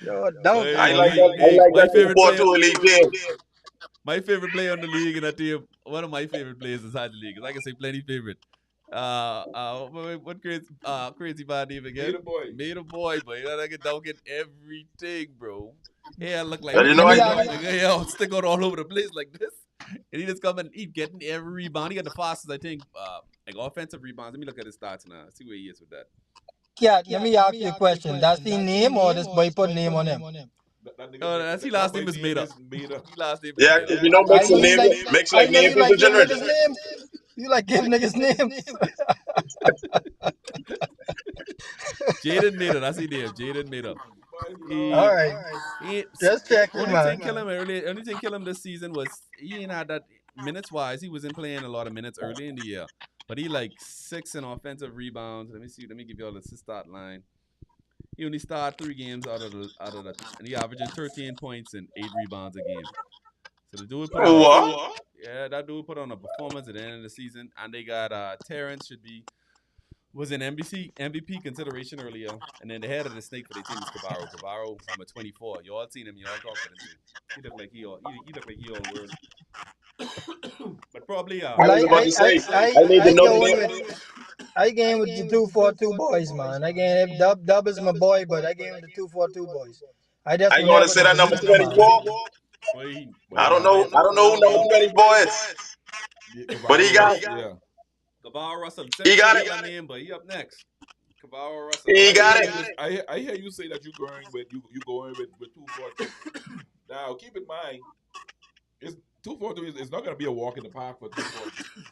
Yo, dunk, I Hey, like man. that. I like my that favorite player. 242 elite game. My favorite player in the league in that team. One of my favorite players inside the league. I can say plenty favorite. What crazy bad name again? Made a boy, but you know that get dunking everything, bro. Yeah, look like And you Let know me I ask, yeah, stick out all over the place like this. And he just come and he getting every rebound. He got the fastest, I think, like offensive rebounds. Let me look at his stats now. See where he is with that. yeah, let me ask you a question. Does he name or this boy put name on him? That nigga, Oh, that's his last name is made up. Made up. His last name is yeah, made up. because you know I know you like mix I like know name you like position giving rich. niggas names. You like giving niggas names. Jaden made up. That's his name. Jaden made up. All He right. he Just checking, only man. thing kill him early. Only thing kill him this season was he ain't had that minutes wise. He wasn't playing a lot of minutes early in the year, but he like 6 in offensive rebounds. Let me see. Let me give you all the start line. He only started 3 games out of the, and he averaging 13 points and 8 rebounds a game. So the dude put on What? yeah, that dude put on a performance at the end of the season, and they got Terrence was in MVP consideration earlier, and then the head of the snake for their team is Cabarro. Cabarro, number 24. You all seen him. You all talk about him too. He look like he look like he all world. But probably I Well, was about to say, I need to I know going with that. I game with the 242 boys, man. I game Dub is my boy, but I game with the 242 boys. I just I going to remember say the that number position, man. 24. boy, I don't know who number 24 is, Yeah, but he got it. Yeah. Cabarro Russell. He got it. That name, but he up next. Cabarro Russell. But He I got hear it. you. I hear you say that you going with 242. Now keep in mind, it's 242 is not going to be a walk in the park for 242.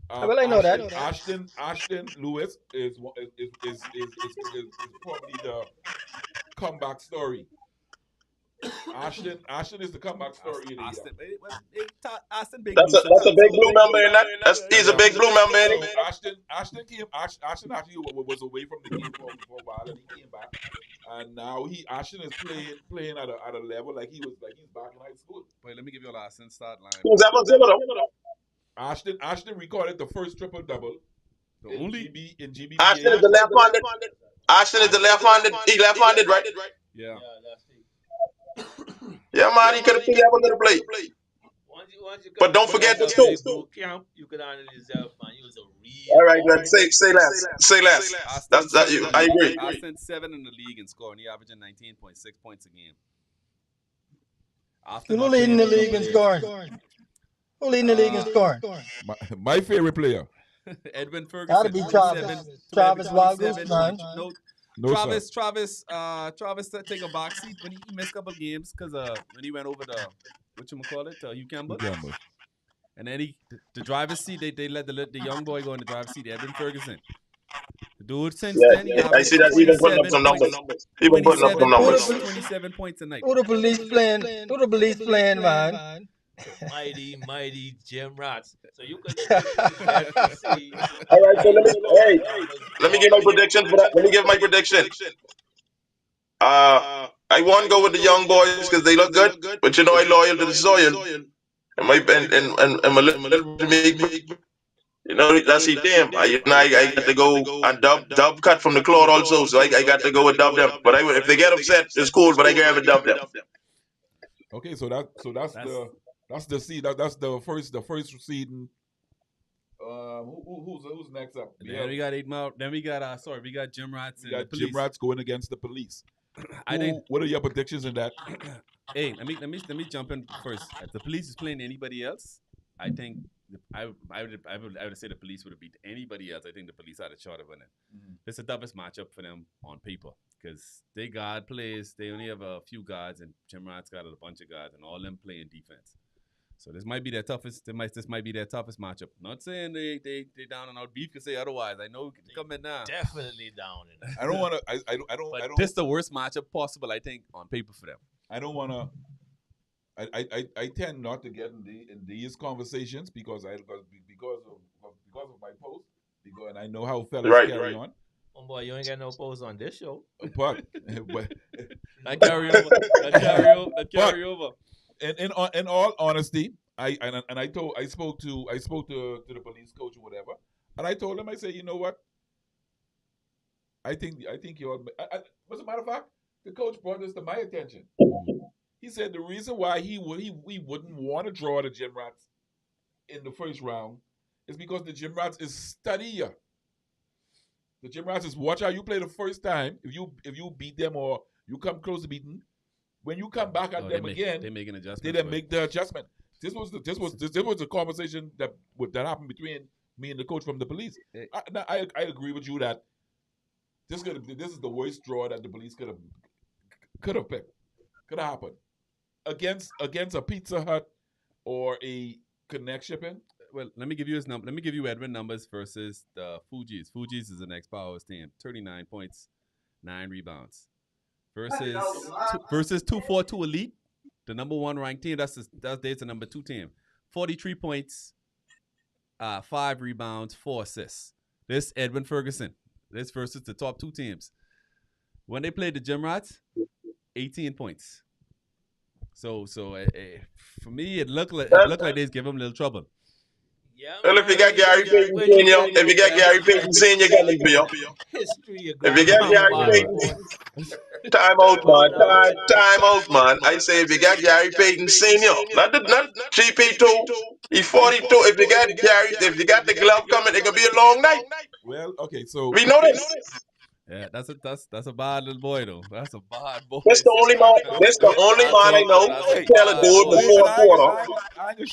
Well, I know that. Ashton Lewis is probably the comeback story. Ashton is the comeback story of the year. Austin Big That's Blue. a big blue member in that. He's a big blue member in So it. Ashton actually was away from the game for a while, and he came back, and now Ashton is playing at a level like he's back in high school. Wait, let me give you a Austin start line. Who's that Ashton recorded the first triple double. In GBVA. Ashton is the left-handed. Ashton is the left-handed. He left-handed, right? Yeah. Yeah, man. He could have have a little play. But don't forget the two. Camp, you could handle yourself, man. You was a real. All right, man. Say less. Say less. That's that. I agree. Austin 7 in the league in scoring. He averaging 19.6 points a game. Who leading the league in scoring? Who leading the league in scoring? My favorite player. Edwin Ferguson. Gotta be Travis Wildgoose, man. No, Travis take a back seat when he missed a couple games because when he went over the Hugh Campbell. And then the driver's seat, they let the young boy go in the driver's seat, Edwin Ferguson. The dude since then, I see that he been putting up some numbers. He been putting up some numbers. 27 points a night. Who the police playing? Who the police playing, man? Mighty Jim Rats. So you could see. All right, so let me give my prediction for that. Let me give my prediction. I want to go with the young boys because they look good, but you know I'm loyal to the soil. And my little bit, you know, that's the damn. I got to go and dub cut from the cloth also, so I got to go with dub them. But if they get upset, it's cool, but I can have a dub them. Okay, so that's the seed. That's the first seed. Who's next up? Then we got 8 more. Then we got we got Jim Rats and the police. Jim Rats going against the police. What are your predictions in that? Hey, let me jump in first. If the police is playing anybody else, I think I would say the police would have beat anybody else. I think the police had a shot of winning. It's the toughest matchup for them on paper because they guard plays. They only have a few guards, and Jim Rat's got a bunch of guards, and all them playing defense. So this might be their toughest. This might be their toughest matchup. Not saying they down and out. Beef can say otherwise. I know coming now. Definitely down. I don't want to. I don't. This is the worst matchup possible. I think on paper for them. I don't want to. I tend not to get in these conversations because of my post and I know how fellas carry on. Oh boy, you ain't got no post on this show. But that carry over. In all honesty, I spoke to the police coach or whatever, and I told him, I said, you know what? I think you all. As a matter of fact, the coach brought this to my attention. He said the reason why he wouldn't want to draw the Gym Rats in the first round is because the Gym Rats is studier. The Gym Rats is watch how you play the first time. If you beat them or you come close to beating, when you come back at them again, they make an adjustment. They then make the adjustment. This was the conversation that happened between me and the coach from the police. I agree with you that this is the worst draw that the police could have picked. Could have happened against a Pizza Hut or a Connect Shipping. Well, let me give you his number. Let me give you Edwin numbers versus the Fugees. Fugees is the next power team. 39 points, 9 rebounds. Versus 242 Elite, the number 1 ranked team. That's the number 2 team. 43 points, 5 rebounds, 4 assists. This Edwin Ferguson. This versus the top 2 teams. When they played the Gym Rats, 18 points. So for me, it looked like they gave him a little trouble. Yeah. Well, if you got Gary Payton Senior, you got him for you. History. If you got Gary Payton, time out, man. I say if you got Gary Payton Senior, not GP2, he's 42. If you got the glove coming, it could be a long night. Well, okay, so we know this. Yeah, that's a bad little boy though. That's a bad boy. That's the only man I know. Tell a dude before a quarter. I ain't gonna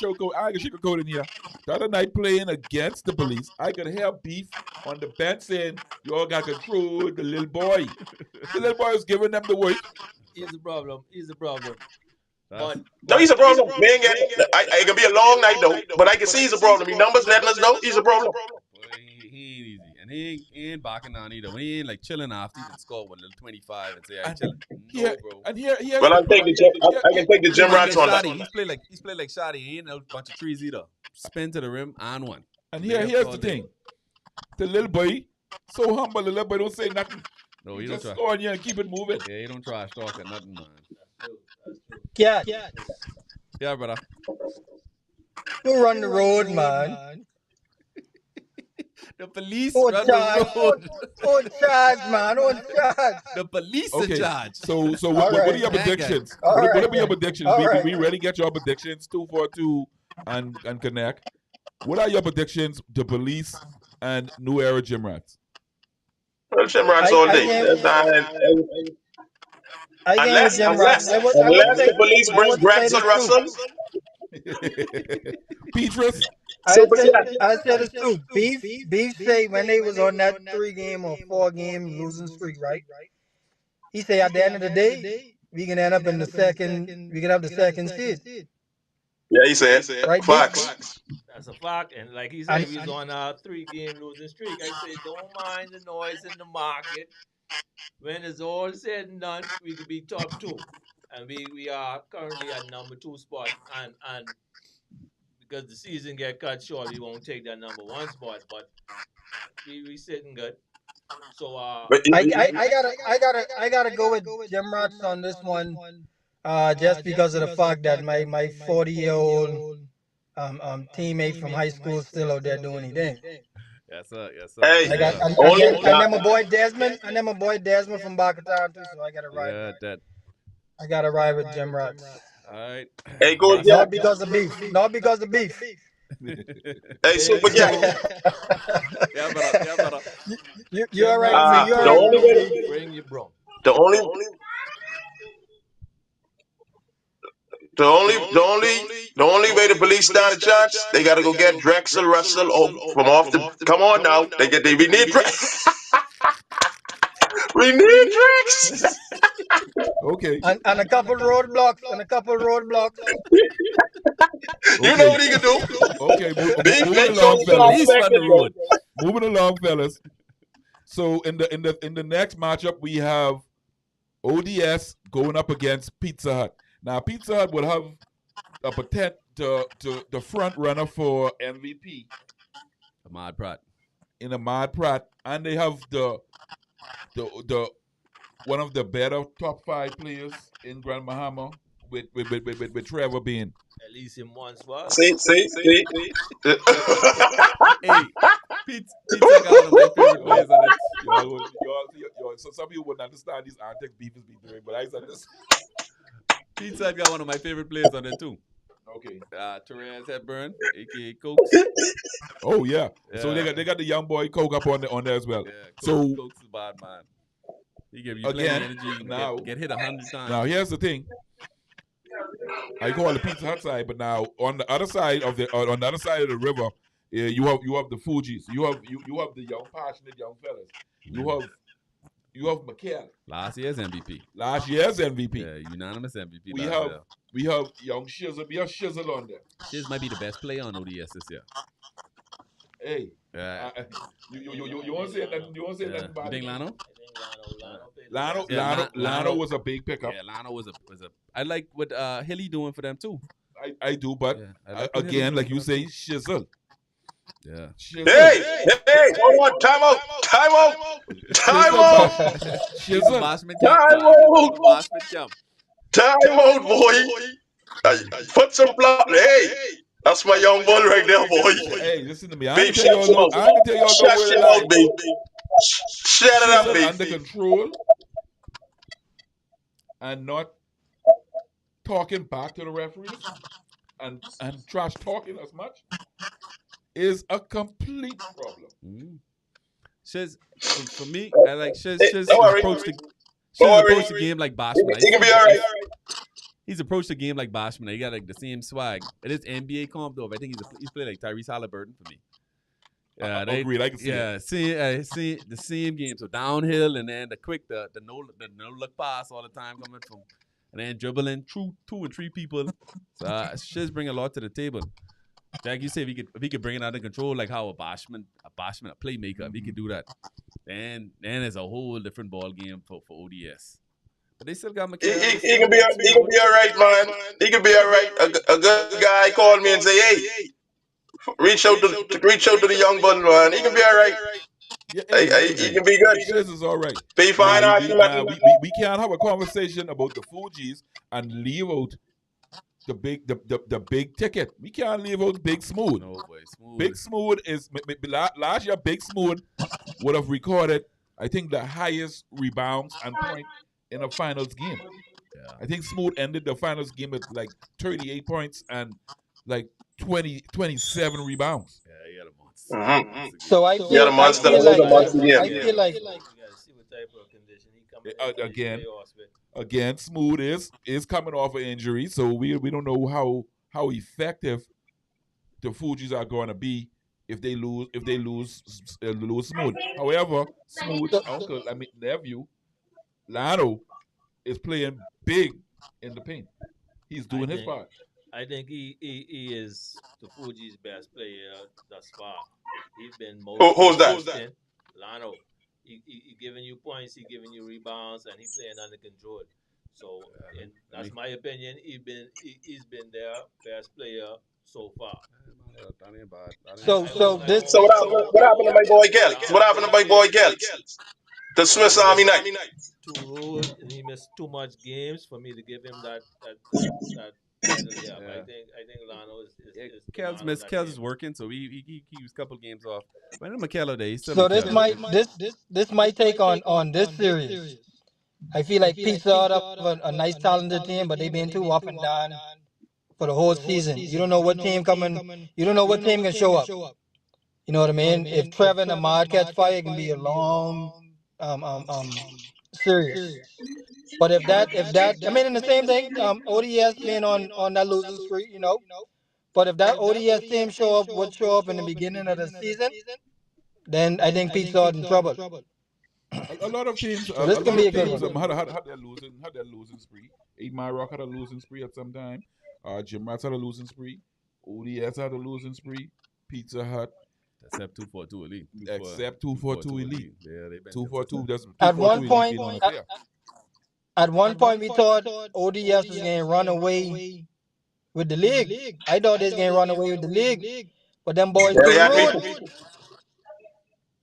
sugarcoat in here. The other night playing against the police, I could hear beef on the bench saying, "You all got control the little boy." The little boy was giving them the work. Here's the problem. No, he's a problem. Man, it can be a long night though, but I can see he's a problem. He numbers letting us know he's a problem. Boy, he ain't easy, and he ain't barking down either. When he ain't like chilling after he done scored one little 25 and say, "I chilling." No, bro. And here's Well, I the, can take the He gym like rats on that. Shotty. He's played like Shotty. He ain't a bunch of trees either. Spin to the rim and one. and here's the thing. The little boy, so humble, the little boy don't say nothing. No, he he don't just try. score on you and keep it moving. Yeah, he don't trash talk or nothing, man. Yeah. Yeah, brother. Who run the road, man? The police On run charge. the road. On charge, man. On charge. The police Okay, in charge. so what are your Gang, predictions? All What right, are your then. predictions? All We right. ready get your predictions 242 and connect. What are your predictions? The police and New Era Gym Rats. Well, gym rats all day. I game with Jim Ross. I would say The police I bring would say Drexel the Russell. Petrus. I said it's true. Beef say when they was on that 3-game or 4-game losing streak, right? He say at the end of the day, we can end up in the second. We can have the second seed. Yeah, he said. Right, Facts. That's a fact. And like he said, we was on a 3-game losing streak. I say, don't mind the noise in the market. When it's all said and done, we could be top 2. And we are currently at number 2 spot. And because the season get cut short, we won't take that number 1 spot. But we sitting good. So I gotta go with Jim Ross on this one. Just because of the fact that my 40-year-old teammate from high school is still out there doing anything. Yes, sir. Hey, I know my boy Desmond. I know my boy Desmond from Bakatown too, so I gotta ride. Yeah, that. I gotta ride with Jim Ross. All right. Hey, go Not because of beef. Not because of beef. Hey, Super Jack. Yeah, brother. You all right? You all right? bring your bro. The only way the police stand a chance, they gotta go get Drexel Russell from off the. Come on now, we need we need Drex. Okay. And a couple roadblocks. You know what he can do. Okay, moving along, fellas. So in the next matchup, we have ODS going up against Pizza Hut. Now, Pizza Hut will have a potential to the front runner for MVP, Ahmad Pratt. And they have the one of the better top 5 players in Grand Bahama with Trevor being. At least him once was. See. Hey, Pizza got one of my favorite players on it. So some people wouldn't understand these antics beef is being doing, but I understand. Pizza got one of my favorite players on it too. Okay. Therese Hepburn, aka Cokes. Oh yeah. So they got the young boy Coke up on there as well. Yeah, So Cokes is bad man. He give you again, plenty of energy. now Get hit 100 times. Now here's the thing. I call the Pizza Hut side, but now on the other side of the river, you have the Fugees. You have the young passionate young fellas. You have McKell. Last year's MVP. Yeah, unanimous MVP. We have young Shizzle. We have Shizzle on there. Shiz might be the best player on ODS this year. Hey. You want to say nothing? You want to say nothing about You think Lano? Lano was a big pickup. Yeah, Lano was a. I like what Hilly doing for them too. I do, but again, like you say, Shizzle. Yeah. Hey, hold on, time out. Time out, boy. Put some blood. Hey, that's my young boy right there, boy. Hey, listen to me. I Babe, can tell y'all out, babe. Shut it up, babe. Under control and not talking back to the referees and trash talking as much is a complete problem. Shiz, for me, I like Shiz approached the game like Boschman. He can be all right. He's approached the game like Boschman. He got like the same swag. It is NBA comp though. I think he's played like Tyrese Halliburton for me. Yeah, agreed. I can see it. See the same game. So downhill and then the quick, the no look pass all the time coming from and then dribbling through 2 or 3 people. So Shiz bring a lot to the table. Like you say, if he could bring it under control, like how a Bashman, a playmaker, if he could do that, then it's a whole different ball game for ODS. But they still got He, McHale. he, he can be all right, man. He can be all right. A good guy called me and say, "Hey, reach out to the young bun, man. He can be all right. Yeah, hey, He can be good. Shiz is all right. Be Now fine, we can't have a conversation about the Fugees and leave out the big ticket. We can't leave out Big Smooth. No, boy, Smooth. Big Smooth is last year. Big Smooth would have recorded, I think, the highest rebounds and point in a finals game. Yeah. I think Smooth ended the finals game with like 38 points and like 27 rebounds. Yeah, he had a monster. So I feel like We gotta see what type of condition he coming Again, Smooth is coming off an injury, so we don't know how effective the Fugees are going to be if they lose Smooth. However, Smooth's nephew Lano is playing big in the paint. He's doing his part. I think he is the Fuji's best player thus far. He's been most Who's that? consistent. Lano. He giving you points, he giving you rebounds, and he playing under control. So, and that's my opinion. He's been their best player so far. So this So what happened to my boy Gel? What happened to my boy Gel? The Swiss Army knife. Too rude, and he missed too much games for me to give him that title. Yeah, but I think Lano is Kels is working, so he keeps a couple games off. But in McKellar Day, so this might take on this series. I feel like Pizza out of a nice talented team, but they've been too up and down for the whole season. You don't know what team coming. You don't know what team can show up. You know what I mean? If Trevor and Ahmad catch fire, it can be a long series. But if that, I mean, in the same thing, ODS being on that losing streak, you know. But if that ODS team show up in the beginning of the season, then I think Pizza in trouble. A lot of teams, So this can be a good one. had their losing spree. 8 Mile Rock had a losing spree at some time. Jim Rats had a losing spree. ODS had a losing spree. Pizza Hut. Except 242 Elite. Except 242 Elite. Yeah, they've been 242. That's At one point, at one point, we thought ODS was going to run away with the league. I thought they was going to run away with the league, but them boys too rude.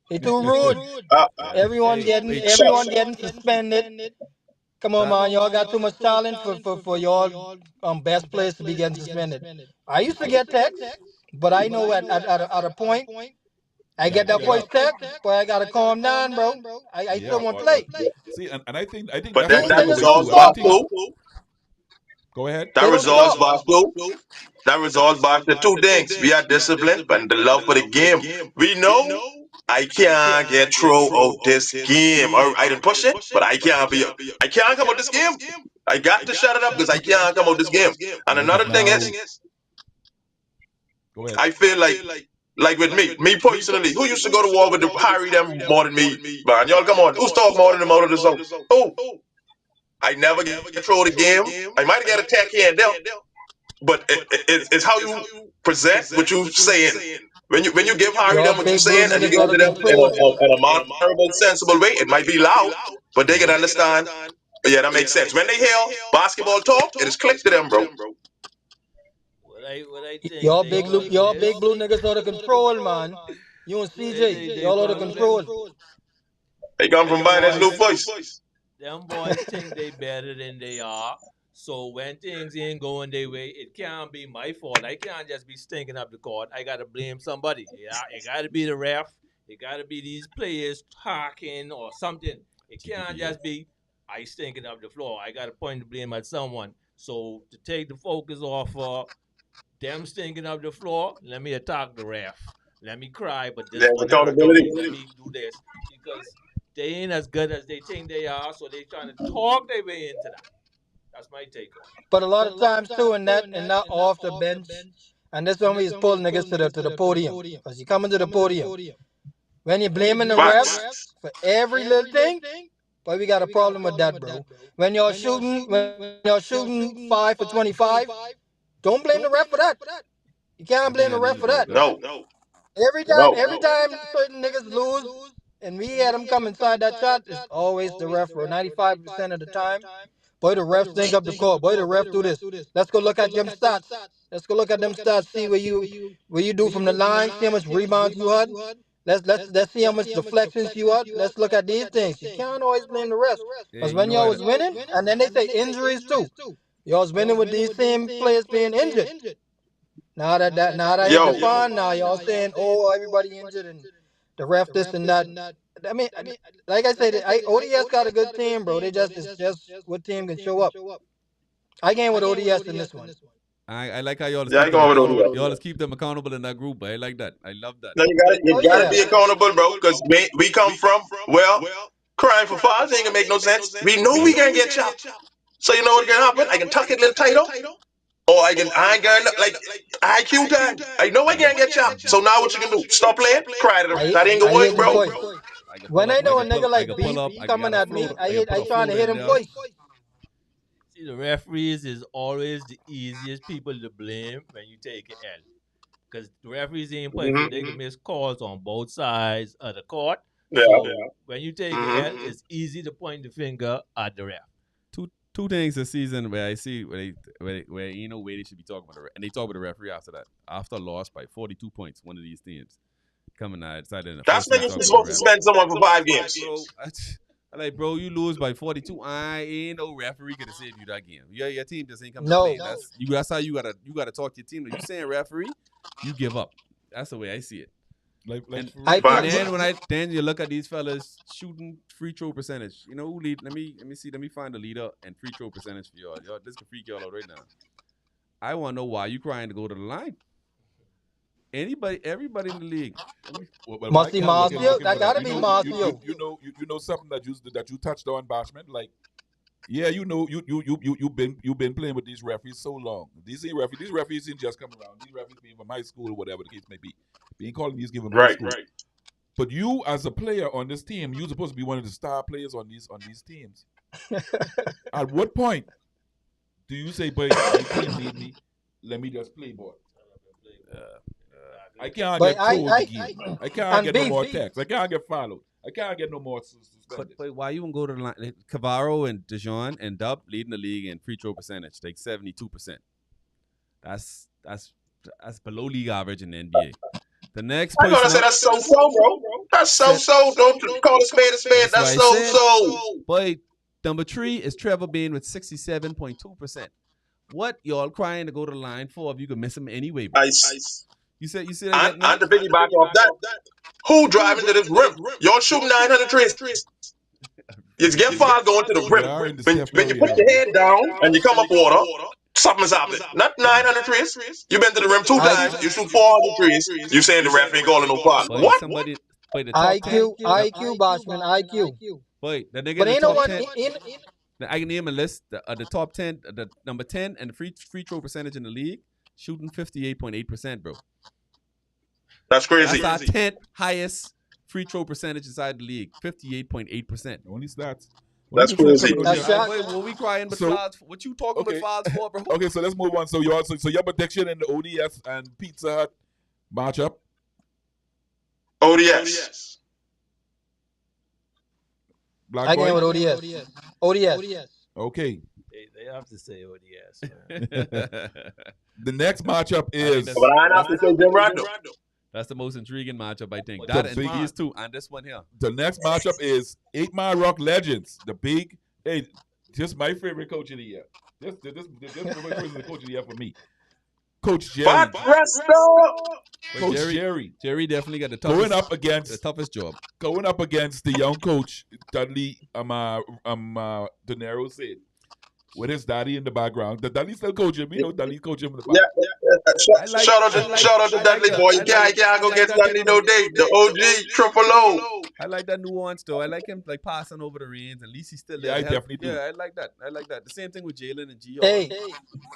They too rude. Everyone getting suspended. Come on, man, y'all got too much talent for y'all best players to be getting suspended. I used to get texts, but I know at a point, I get that voice text, but I gotta calm down, bro. I still want to play. See, and I think But that's that resolves Bosco. Go ahead. That resolves Bosco. That resolves back to two things. We are disciplined and the love for the game. We know I can't get through out this game. Or I didn't push it, but I can't come out this game. I got to shut it up because I can't come out this game. And another thing is, I feel like with me personally, who used to go to war with the Harry them more than me? Man, y'all come on. Who's talking more than them out of the zone? Oh, I never get through the game. I might get attack here and there. But it's how you present what you saying. When you give Harry them what you saying and you give it to them in a honorable, sensible way, it might be loud, but they can understand. Yeah, that makes sense. When they hear basketball talk, it is click to them, bro. What I think Y'all big blue niggas out of control, man. You and CJ, y'all out of control. They come from buying this new voice. Them boys think they better than they are. So when things ain't going their way, it can't be my fault. I can't just be stinking up the court. I gotta blame somebody. Yeah, it gotta be the ref. It gotta be these players talking or something. It can't just be I stinking up the floor. I gotta point the blame at someone. So to take the focus off them stinking up the floor, let me attack the ref. Let me cry, but this one accountability. let me do this because they ain't as good as they think they are. So they trying to talk their way into that. That's my take on it. But a lot of times too, and not off the bench, and that's when we just pull niggas to the podium. Cause you coming to the podium. When you're blaming the refs for every little thing, But we got a problem with that, bro. When you're shooting 5 for 25, don't blame the ref for that. You can't blame the ref for that. No. Every time certain niggas lose and we had them come inside that shot, it's always the ref, bro. 95% of the time. Boy, the refs think up the court. Boy, the ref do this. Let's go look at them stats. Let's go look at them stats. See where you do from the line. See how much rebounds you had. Let's see how much deflections you had. Let's look at these things. You can't always blame the refs. Because when y'all was winning, and then they say injuries too. Y'all was winning with these same players being injured. Now that hit the fan, now y'all saying, oh, everybody injured and the ref this and that. I mean, like I said, ODS got a good team, bro. It's just what team can show up. I game with ODS in this one. I like how y'all Yeah, I going with ODS. y'all keep them accountable in that group. But I like that. I love that. Now you gotta be accountable, bro, because we come from, well, crying for fouls ain't gonna make no sense. We know we gonna get chopped. So you know what's gonna happen? I can tuck it a little tighter, or I ain't gonna, like, IQ time. I know I can't get chopped. So now what you can do? Stop playing, cry to them. That ain't gonna work, bro. When I know a nigga like beef coming at me, I trying to hit him twice. See, the referees is always the easiest people to blame when you take an L. Because the referees ain't perfect. They can miss calls on both sides of the court. Yeah. So when you take an L, it's easy to point the finger at the ref. Two things this season where I see where you know where they should be talking about the ref, and they talk about the referee after that. After a loss by 42 points, one of these teams coming outside in the That's first when you're supposed to spend someone for 5 games. Bro, you lose by 42. I ain't no referee gonna save you that game. Your team just ain't coming No. to play. That's how you gotta talk to your team. If you saying referee, you give up. That's the way I see it. Then you look at these fellas shooting free throw percentage. You know who lead? Let me find the leader and free throw percentage for y'all. This can freak y'all out right now. I want to know why you crying to go to the line. Everybody in the league. Must be Marcio. That gotta be Marcio. You know something that you touched on, Bashman. Like, yeah, you've been playing with these referees so long. These referees didn't just come around. These referees being from high school or whatever the case may be, being called these given high school. Right. But you, as a player on this team, you're supposed to be one of the star players on these teams. At what point do you say, "Boy, my team need me. Let me just play ball"? I can't get told the game. I can't get no more texts. I can't get followed. I can't get no more suspended. But why you won't go to the line? Cavaro and Dijon and Dub leading the league in free throw percentage, like 72%. That's below league average in the NBA. The next I'm gonna say that's so, bro. That's so. Don't call a spade a spade. That's so. But number 3 is Trevor Bain with 67.2%. What y'all crying to go to the line for if you can miss him anyway? Bro? You said and to piggyback off that, who driving to this rim? Y'all shooting 900 trees. You get fouled going to the rim. When you put your head down and you come up water, something's happening. Not 900 trees. You've been to the rim 2 times. You shoot 400 trees. You saying the ref ain't calling no foul? What? IQ, Boshman, IQ. Wait, the nigga but ain't no one I can name a list. The top 10, the number 10, and the free throw percentage in the league, shooting 58.8%, bro. That's crazy. That's our 10th highest free throw percentage inside the league, 58.8%. Only stats. That's crazy. What we crying but fouls? What you talking about fouls for, bro? Okay, so let's move on. So your prediction in the ODS and Pizza Hut matchup? ODS. I game with ODS. ODS. Okay. They have to say ODS. The next matchup is. But I have to say Jim Rondo. That's the most intriguing matchup, I think. That and Biggies too, and this one here. The next matchup is 8 Mile Rock Legends. The big, just my favorite coach of the year. This is the coach of the year for me. Coach Jerry. Coach Jerry definitely got the toughest job. Going up against the young coach Dudley De Niro said. With his daddy in the background. The Dudley still coach him. You know Dudley coach him in the background. Yeah. Shout out to Dudley, boy. You can't go get Dudley no day. The OG, triple O. I like that nuance, though. I like him like passing over the reins. At least he's still there. Yeah, I definitely do. Yeah, I like that. The same thing with Jalen and Gio.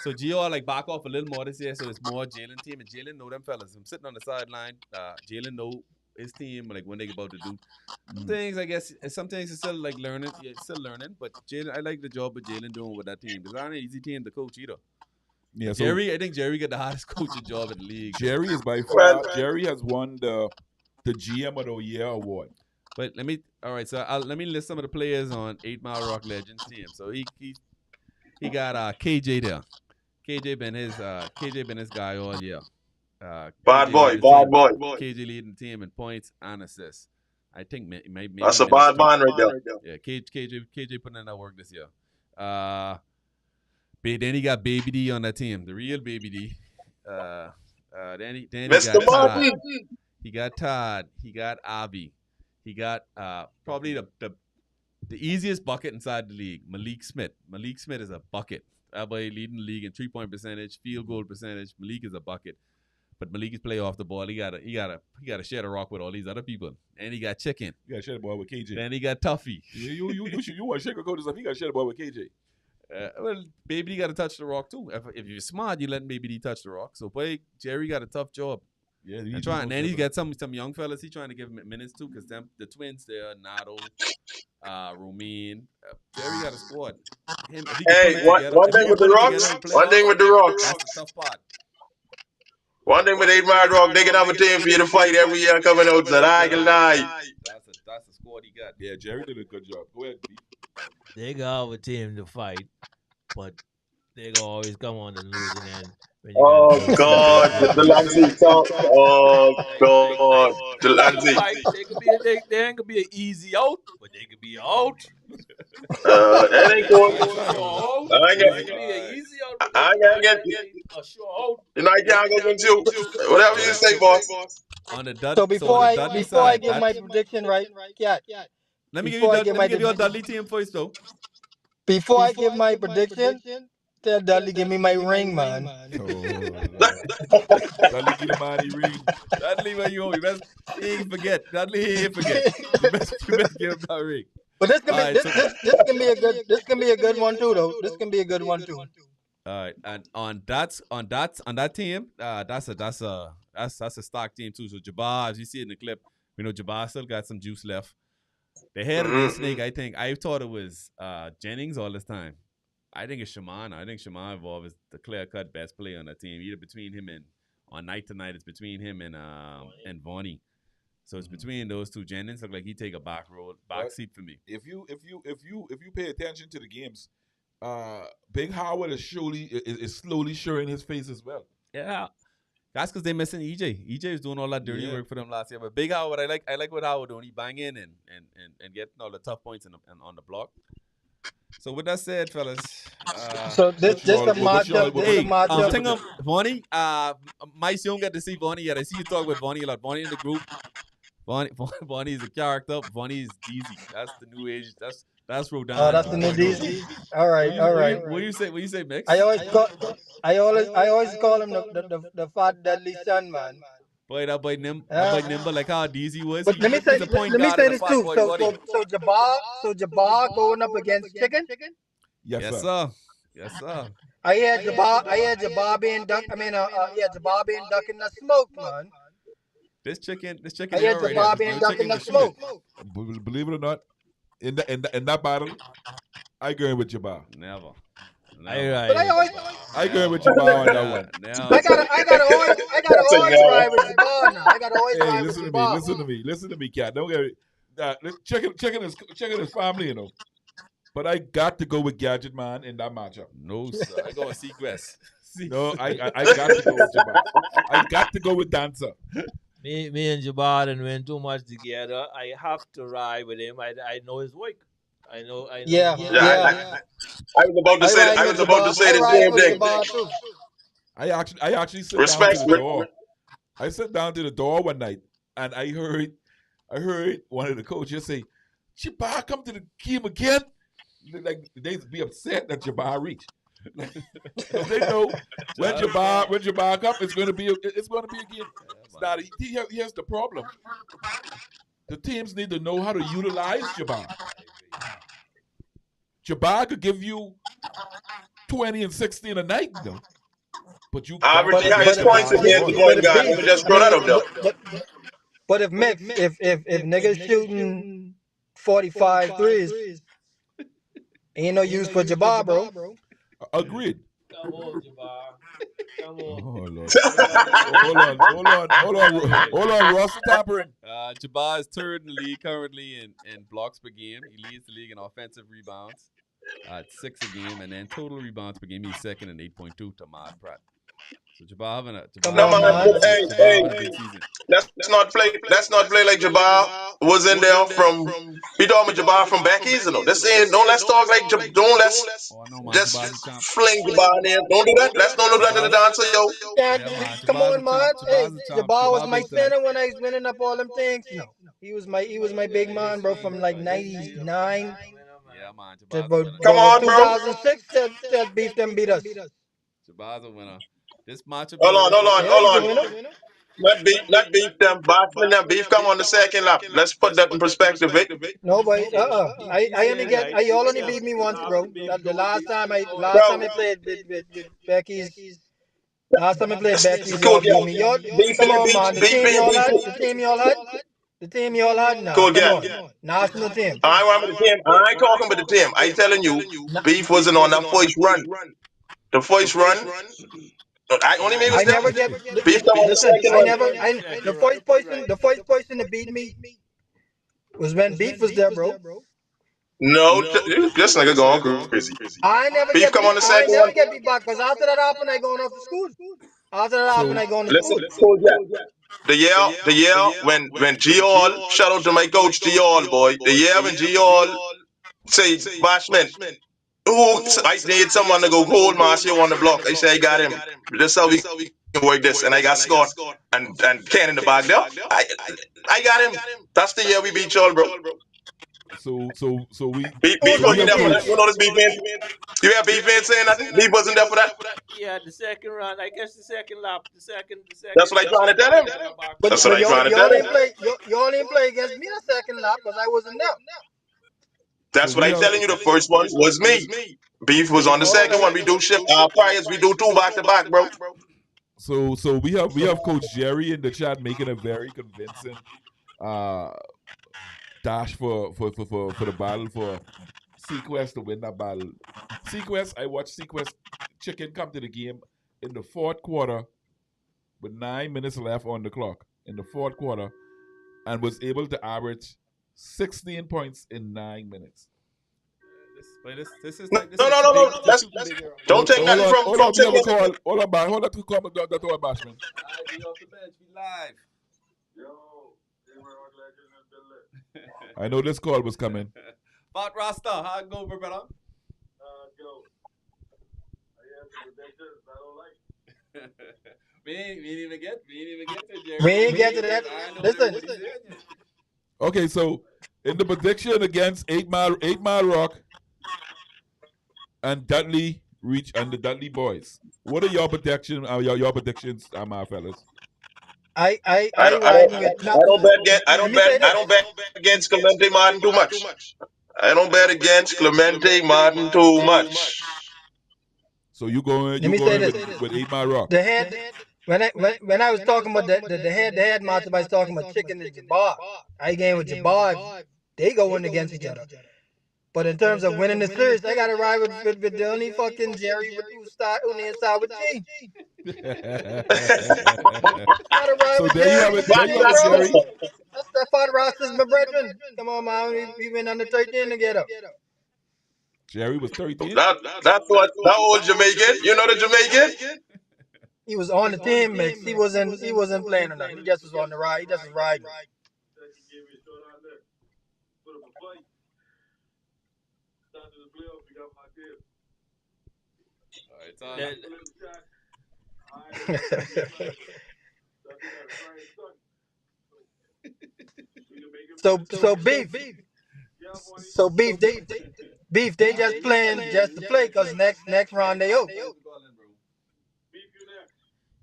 So Gio like back off a little more this year, so it's more Jalen team. And Jalen know them fellas. I'm sitting on the sideline. Jalen know his team, like when they about to do some things. I guess some things are still like learning. Yeah, still learning. But Jalen, I like the job of Jalen doing with that team. It's not an easy team to coach either. Yeah, so Jerry, I think Jerry got the hardest coaching job in the league. Jerry is by Well, far. Jerry has won the GM of the Year award. But let me list some of the players on 8 Mile Rock Legends team. So he got KJ there. KJ been his guy all year. bad KJ boy, leading the bad team. boy. KJ leading the team in points and assists. I think maybe That's a minutes bad too. man right there. Yeah, KJ putting in that work this year. Then he got Baby D on that team, the real Baby D. Then he Mr. got Todd. Martin. He got Todd. He got Avi. He got probably the easiest bucket inside the league, Malik Smith. Malik Smith is a bucket. That boy leading the league in 3-point percentage, field goal percentage. Malik is a bucket. But Malik is play off the ball. He gotta share the rock with all these other people. And he got Chicken. You got to share the ball with KJ. Then he got Tuffy. You want to shake a coach stuff? You got to share the ball with KJ. Well, Baby D got to touch the rock too. If you're smart, you let Baby D touch the rock. So boy, Jerry got a tough job. Yeah, And then he's got some young fellas. He's trying to give him minutes too, because the twins there, Nato, Romain. Jerry got a squad. Hey, one thing with the Rocks. One thing with the Rocks. That's the tough part. One thing with 8 Mile Rock, they can have a team for you to fight every year coming out. So I can lie. That's the squad he got. Yeah, Jerry did a good job. Go ahead, B. They got a team to fight, but they gonna always come on the losing end. Oh God, the Lancy talk. Oh God, the Lancy. They ain't gonna be an easy out, but they could be out. That ain't going. I ain't It gonna could be an easy out. I ain't gonna get A sure out. you know I can't go into you. Whatever you say, boss. On the Dudley, So before I side, give my prediction, right? Yeah. let me give before I you give my your Dudley team first though. Before I give my prediction, tell Dudley give me my ring, man. Dudley get him out of ring. Dudley, where you on? He ain't forget. Dudley, he ain't forget. You best give him that ring. But this can be a good one too, though. This can be a good one too. All right, and on that team, that's a stock team too. So Jabbar, as you see in the clip, we know Jabbar still got some juice left. The head of the snake, I thought it was Jennings all this time. I think it's Shaman. I think Shaman Evolve is the clear-cut best player on the team. Either between him and on night to night, it's between him and Vonnie. So it's between those two. Jennings look like he take a back seat for me. If you pay attention to the games, Big Howard is slowly showing his face as well. Yeah, that's because they're missing EJ. EJ is doing all that dirty work for them last year. But Big Howard, I like what Howard doing. He bang in and getting all the tough points on the block. So with that said, fellas, so this the matchup. Thing of Vonnie, Mice, you don't get to see Vonnie yet. I see you talk with Vonnie a lot. Vonnie in the group. Vonnie is a character. Vonnie is easy. That's the new age. That's Rodan. Oh, that's the new DC. All right. What do you say, Mix? I always call him the fat deadly son, man. Boy, that boy nimble like how DZ was. But let me say this too. So Jabbar going up against Chicken. Yes, sir. I had Jabbar being duck. Jabbar being duck in the smoke, man. This chicken. I had Jabbar being duck in the smoke. Believe it or not, in that battle, I go with Jabbar. Never. But I go with Jabbar on that one. I gotta always ride with Jabbar now. I gotta always ride with Jabbar. Listen to me, cat. Don't get it. Checking his family, you know. But I got to go with Gadget Man in that matchup. No, sir. I go with Sequest. No, I got to go with Jabbar. I got to go with Dancer. Me and Jabbar and went too much together. I have to ride with him. I know his work. I know. Yeah. I was about to say the same thing. I actually sit down to the door. I sat down to the door one night and I heard one of the coaches say, "Jabbar come to the game again." Like they be upset that Jabbar reached. They know when Jabbar come, it's going to be a game. Now, here's the problem. The teams need to know how to utilize Jabbar. Jabbar could give you 20 and 16 a night, though. But you average points against one guy. Let me just throw that up there. But if mix, if niggas shooting 45 threes, ain't no use for Jabbar, bro. Agreed. Come on, Jabbar. Come on. Oh Lord. Hold on, Ross tampering. Jabbar is third in the league currently in blocks per game. He leads the league in offensive rebounds at 6 a game, and then total rebounds per game. He's second in 8.2 to Ahmad Pratt. So Jabbar having a Come No on, man, man. hey, having a good season. let's not play. Let's not play like Jabbar was in there from. We talking about Jabbar from back east, you know. This ain't. Don't let's talk like. Don't let's Oh no, man, just Jabbar's a champ. fling Jabbar in there. Don't do that. Let's don't do that to the dancer, yo. Can't Yeah, do. man, Come Jabbar's a on, man. champ. Hey, Jabbar's a champ. Jabbar was Jabbar my big time. center when I was winning up all them things. You know, he was my big man, bro, from like '99 Yeah, man, to Jabbar's a winner. Come about on, bro. 2006. That beef them beat us. Jabbar's a winner. This matchup Hold here on, is hold going. on, Yeah, he's a hold winner. on. Not beef them. Bashman them. Beef come on the second lap. Let's put that in perspective, Vic. No, but I only saying get. like Y'all only beat after, me once, after bro. baby That the go last time I played with Becky's. Last time I played Becky's, Cool, y'all beat yeah. me. Y'all, Beef come it, on, man. beef it, beef it. The team y'all had. Nah, Cool, come yeah. on. National team. I remember the team. I ain't talking about the team. I telling you, Nah, beef wasn't on that first run. The first run, I only made I was them. never get. Beef come on the Listen, second I run. never. I second the run. first person. The first person to beat me was when Beef was there, bro. No, this nigga going crazy. I never Beef get come beat. on the I second never one. get beat back because after that happened, I going off to school. After that happened, So I going to Listen, school. cool, yeah. The year when G All, shout out to my coach G All, boy. The year when G All say Bashman, I need someone to go hold Marcia on the block. I say I got him. This how we can work this, and I got Scott and Ken in the back there. I got him. That's the year we beat y'all, bro. so we Beef Who's so we on the wasn't have there for team? that. You coach. know this beef ain't. You hear beef ain't saying nothing. Beef wasn't there for that. Yeah, the second run. I guess the second lap. The second. That's what I trying to tell him. But That's what I trying to tell y'all him. ain't play. Y'all ain't play against me the second lap because I wasn't there. So That's what we I have telling you. The first one was me. Beef was on the second one. We do ship priors. We do two back to back, bro. so we have Coach Jerry in the chat making a very convincing uh dash for the battle for Sequest to win that battle. Sequest, I watched Sequest Chicken come to the game in the fourth quarter with 9 minutes left on the clock in the fourth quarter and was able to average 16 points in 9 minutes. This is No, like no, no, no, no. the shooting big here. Don't take nothing from Hold on. We have a Chicken. call. Hold on, man. Hold on to call Dr. Bashman. Alright, we off the bench. We live. I know this call was coming. Fat Rasta, how it go, brother? We ain't even get to it, Jerry. We ain't get to that. Listen, Okay, so in the prediction against 8 Mile Rock and Dudley Reach and the Dudley Boys, what are your predictions? Your predictions, my fellas? I I I don't, I don't, riding with. I don't bet against, Let me say I this. don't bet against Clemente Martin too much. I don't bet against Clemente Martin too much. So you Let me say going this. with 8 Mile Rock? The head. When I was talking about the head matchup, I was talking about Chicken and Jabbar. I game with Jabbar. They go in against each other. But in terms of winning the series, I got to ride with the only fucking Jerry with who named start with G. Gotta ride So with there you Jerry have it. with the There you G, have it, bro. Jerry. That's that fun Roster's my brethren. Come on, man. We went under 13 together. Jerry was 13. That's what that old Jamaican. You know the Jamaican? He was on the team mix. He wasn't playing or nothing. He just was on the ride. He just was riding. It's on. So beef they just playing just to play because next round they out.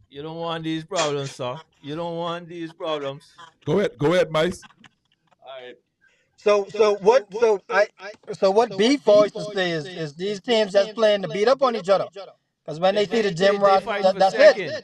You don't want these problems, sir. You don't want these problems. Go ahead, Mice. All right. So what beef always to say is these teams just playing to beat up on each other. Because when they see the gym rat, They fighting for that's it. second.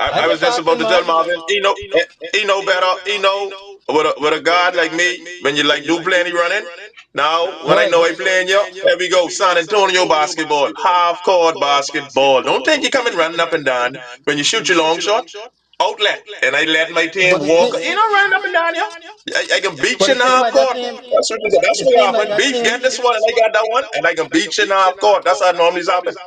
I was just about to tell Marvin, he know better. He know with a guard like me, when you like do plenty running. Now, when I know I playing you, here we go. San Antonio basketball, half court basketball. Don't think you coming running up and down when you shoot your long shot. Outlet, and I let my team But it walk. seems, Running up and down, yeah. I can beat but you it in the seemed half like that court. team. That's It what seemed like happened. that Beef, team. get this one, and I got that one, and I can beat you in the half court. That's how it normally happens.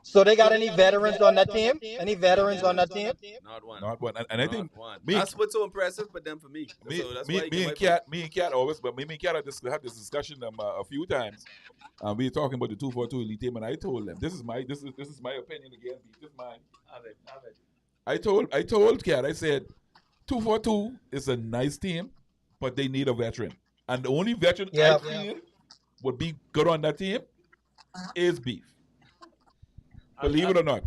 So they got any veterans on that team? Any veterans on that team? Not one. Not one. And I Not think one. me, That's what's so impressive, but then for me. So that's why you get my vote. me and Cat always, but me and Cat had this discussion a few times. We were talking about the 242 elite team, and I told them this is my opinion again. This is mine. Have it. I told Cat, I said 242 is a nice team, but they need a veteran, and the only veteran I feel would be good on that team is Beef. Believe it or not.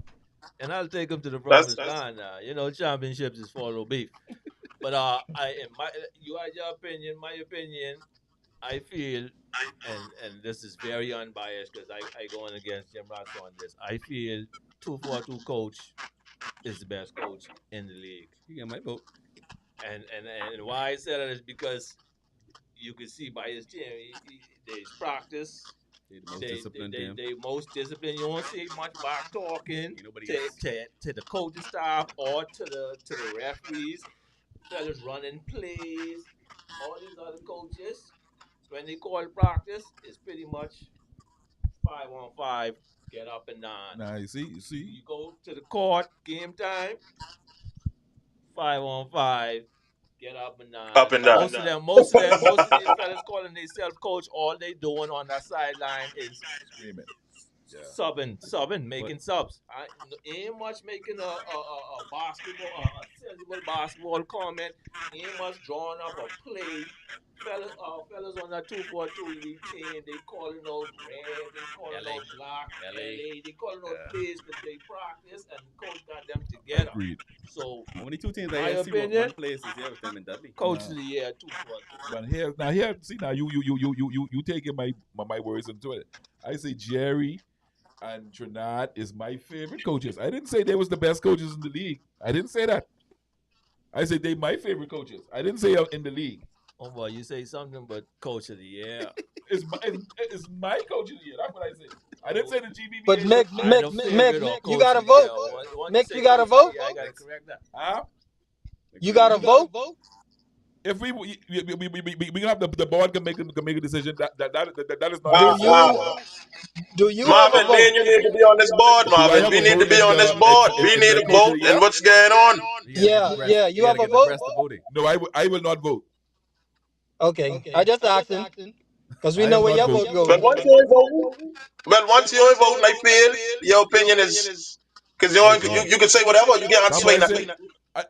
And I'll take him to the promised land now. You know, championships is follow beef. But you had your opinion. My opinion, I feel, and this is very unbiased because I go on against Jim Ross on this. I feel 242 coach is the best coach in the league. You get my vote. And why I say that is because you can see by his team, there's practice. They the most disciplined team. They most disciplined. You won't see much back talking Nobody to the coaching staff or to the referees. Fellas running plays. All these other coaches, when they call practice, it's pretty much 5-on-5, get up and down. Now you see. You go to the court, game time, 5-on-5, get up and down. Up and down. Most of these fellas calling themselves coach, all they doing on that sideline is Screaming. subbing, making subs. I ain't much making a sensible basketball comment. Ain't much drawing up a play. Fellas on that 242 elite team, they calling out red, they calling out black, LA, they calling out plays that they practice, and coach got them together. Agreed. So only two teams my I see opinion, one place is here with them in Dudley. coach of the year 242. But here, see now you taking my words into it. I say Jerry and Trinidad is my favorite coaches. I didn't say they was the best coaches in the league. I didn't say that. I said they my favorite coaches. I didn't say in the league. Oh boy, you say something but coach of the year. It's my coach of the year. That's what I said. I didn't say the GBB. But Mick, you got to vote. Mick, you got to vote. Yeah, I got to correct that. Huh? You got to vote. If we can have the board can make a decision that is not. Do you Marvin, have a me and you need to be on this board, Marvin. We need to be on this board. We need to vote and what's going on. Yeah, you have a vote? No, I will not vote. Okay. I just asking because we know where your vote goes. But once you ain't voting, I feel your opinion is because you can say whatever. You can't swing that.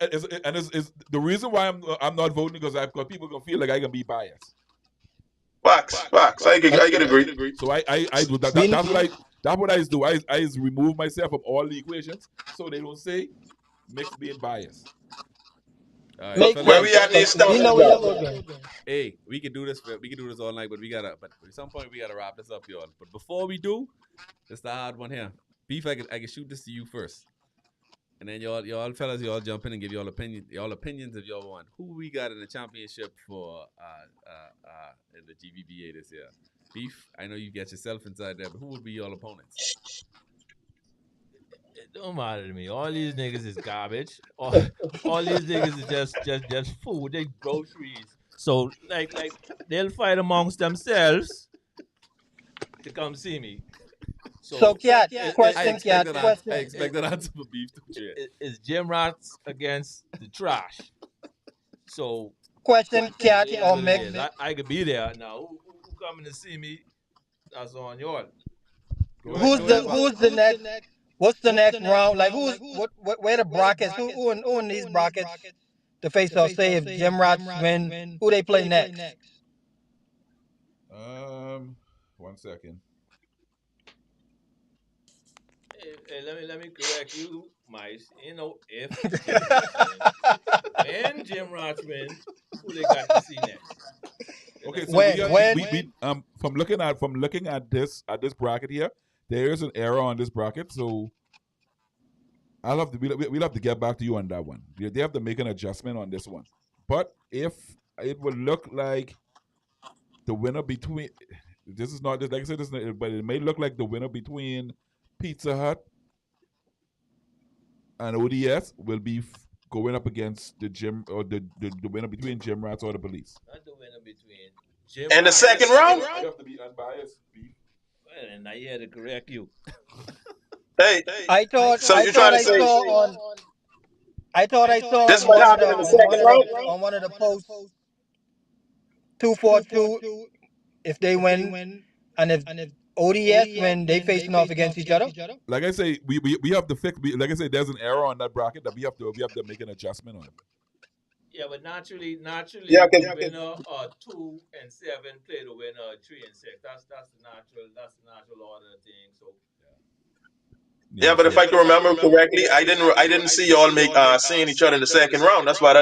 It's the reason why I'm not voting because I've got people gonna feel like I can be biased. Facts. I can agree. So that's what I do. I remove myself from all the equations so they don't say Mick's being biased. Where we at this stuff? Hey, we can do this all night, but at some point we gotta wrap this up, y'all. But before we do, it's the hard one here. Beef, I can shoot this to you first. And then y'all fellas, y'all jump in and give y'all opinions if y'all want. Who we got in the championship for in the GBBA this year? Beef, I know you get yourself inside there, but who would be your opponents? It don't matter to me. All these niggas is garbage. All these niggas is just food. They groceries. So like they'll fight amongst themselves to come see me. So Cat, I expect that answer for Beef too. Is Jim Rats against the trash? So question, Cat or Mick? I could be there now. Who coming to see me? That's on y'all. Who's the next? What's the next round? Like where the brackets? Who in these brackets? The face off. Say if Jim Rats win, who they play next? 1 second. Hey, let me correct you, Mice. You know, if and Jim Ross win, who they got to see next? Okay, so from looking at this bracket here, there is an error on this bracket. So we'll have to get back to you on that one. They have to make an adjustment on this one. But if it would look like the winner between, this is not, like I said, but it may look like the winner between Pizza Hut and ODS will be going up against the gym, or the winner between Gym Rats or the Police. Not the winner between Jim And the Rats. second round? I have to be unbiased, Beef. Well, and I had to correct you. Hey, I thought so I you're thought trying to I say saw on I thought I saw this on might happen in the second round? on one of the posts 242 if they win, and if ODS when they facing off against each other. Like I say, we have to fix. Like I say, there's an error on that bracket that we have to make an adjustment on. Yeah, but naturally, Yeah, the winner 2 and 7 play the winner 3 and 6. That's the natural order of things. So Yeah, but if I can remember correctly, I didn't see y'all make seeing each other in the second round. That's why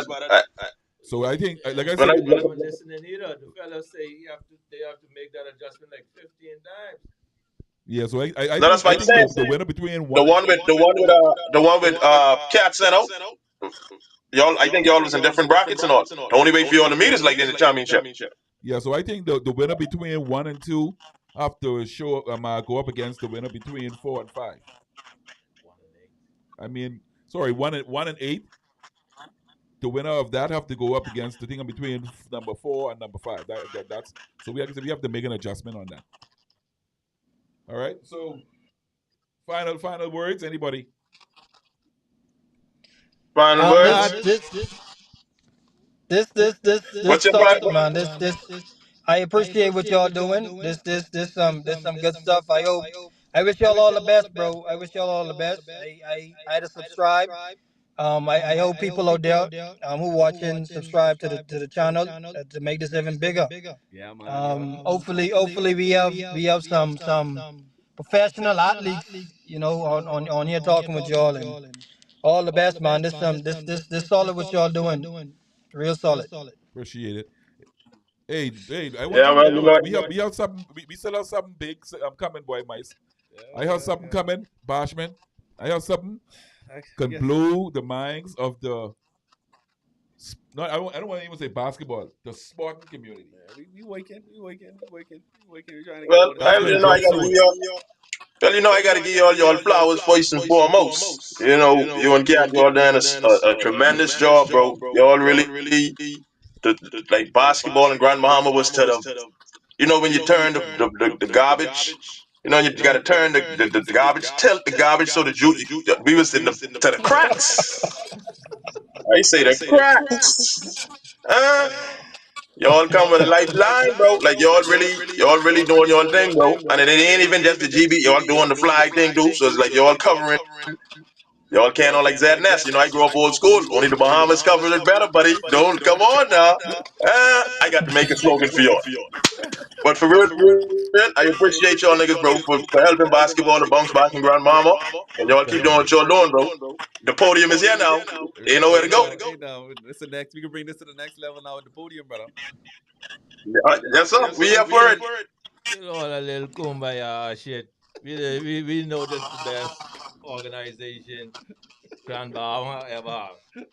So I think, like I when I said, was I looking. wasn't listening either. The fellas say they have to make that adjustment like 15 times. yeah. So I No, that's think what I'm saying. the winner between The one one with Cat Seno. Y'all, I think y'all was in different brackets and all. The only way for y'all to meet is like in the championship. yeah. So I think the winner between 1 and 2 have to go up against the winner between 4 and 5. 1 and 8. I mean, sorry, 1 and 8. The winner of that have to go up against the thing in between number 4 and number 5. That's so we have to make an adjustment on that. All right. So final words. Anybody? Final words. This What's your solid, final? man. This I appreciate what y'all doing. This some good stuff. I wish y'all all the best, bro. I wish y'all all the best. I had to subscribe. I hope people out there who watching subscribe to the channel to make this even bigger. Yeah, man. Yeah. Hopefully we have some professional athletes, on here talking with y'all, and all the best, man. This solid what y'all doing. Real solid. Appreciate it. Hey, I want Yeah, you man. to You know know, we have something. We still have something big. I'm coming, boy, mice. I have something Yeah. coming, Bashman. I have something I can guess. blow the minds of the. No, I don't want to even say basketball. The sporting community. Yeah, we waking. We're trying to get well, all the That's I, been you talent know, I dropped out gotta there. give soon. y'all. Well, I gotta give y'all flowers first and foremost. You and Cat, y'all done a tremendous job, bro. Y'all really, like basketball in Grand Bahama was to the, when you turn the garbage, you got to turn the garbage, tilt the garbage so we was in to the cracks. I say the cracks. Uh, y'all come with a lifeline, bro. Like y'all really doing your thing, bro. And it ain't even just the GB. Y'all doing the flag thing too. So it's like y'all covering. Y'all can't on like Zad Ness. I grew up old school. Only the Bahamas covered it better, buddy. Don't come on now. I got to make a slogan for y'all. But for real, I appreciate y'all niggas, bro, for helping basketball to bounce back in Grand Mama. And y'all keep doing what y'all doing, bro. The podium is here now. Ain't nowhere to go. Hey, now, this the next. We can bring this to the next level now at the podium, brother. Yes, sir. We here for it. You know, all a little kumbaya shit. We know this the best organization Grand Bahama ever have.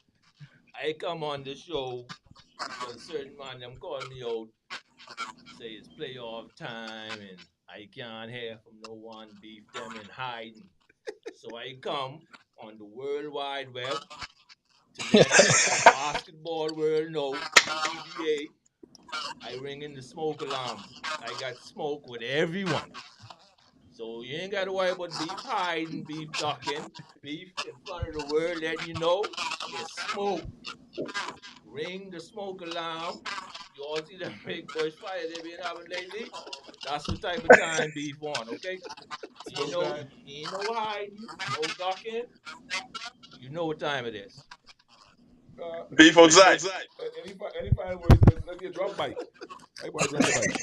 I come on the show because certain man them call me out, say it's playoff time and I can't hear from no one, beef them and hiding. So I come on the World Wide Web to let the basketball world know, EBA, I ring in the smoke alarms. I got smoke with everyone. So you ain't got to worry about beef hiding, beef ducking, beef in front of the world letting you know it's smoke. Ring the smoke alarm. You all see the big bush fire they've been having lately? That's the type of time beef on, okay? Smoke time. Ain't no hiding, no ducking. You know what time it is. Beef outside. Any final words? Let's get drop mic. Hey, boy, drop the mic.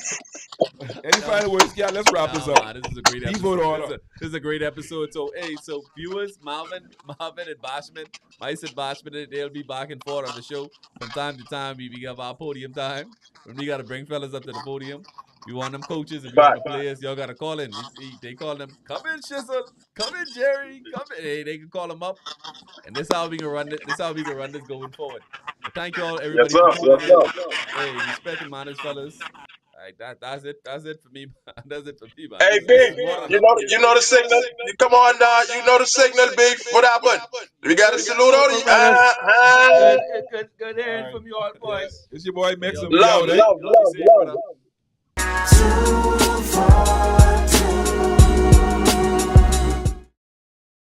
Any Nah, final words? Yeah, let's wrap this nah, up. man, this is a great Beef episode. order. This is a great episode. So, hey, so viewers, Marvin and Bashman, Mice and Bashman, they'll be back and forth on the show from time to time. We have our podium time when we got to bring fellas up to the podium. You want them coaches, if you want But the players, y'all gotta call in. They call them, come in, Shizzle, come in, Jerry, come in. They can call them up, and this is how we can run it. This is how we can run this going forward. But thank you all, yes, everybody, sir. for Yes, tuning in. sir. Hey, respect and manners, fellas. All right, that's it. That's it for me. That's it for me, man. Hey, This big. is more than You enough know, for me, you man. know the signal. You come on, you know the signal, big. What happened? We got a salute Well, on well, you. brothers, Uh-huh. good hearing from you all, Yeah. boys. It's your boy Hey, Mix, y'all and be we Love, out, safe. eh? love, Y'all be love, safe, love. brother. Too far.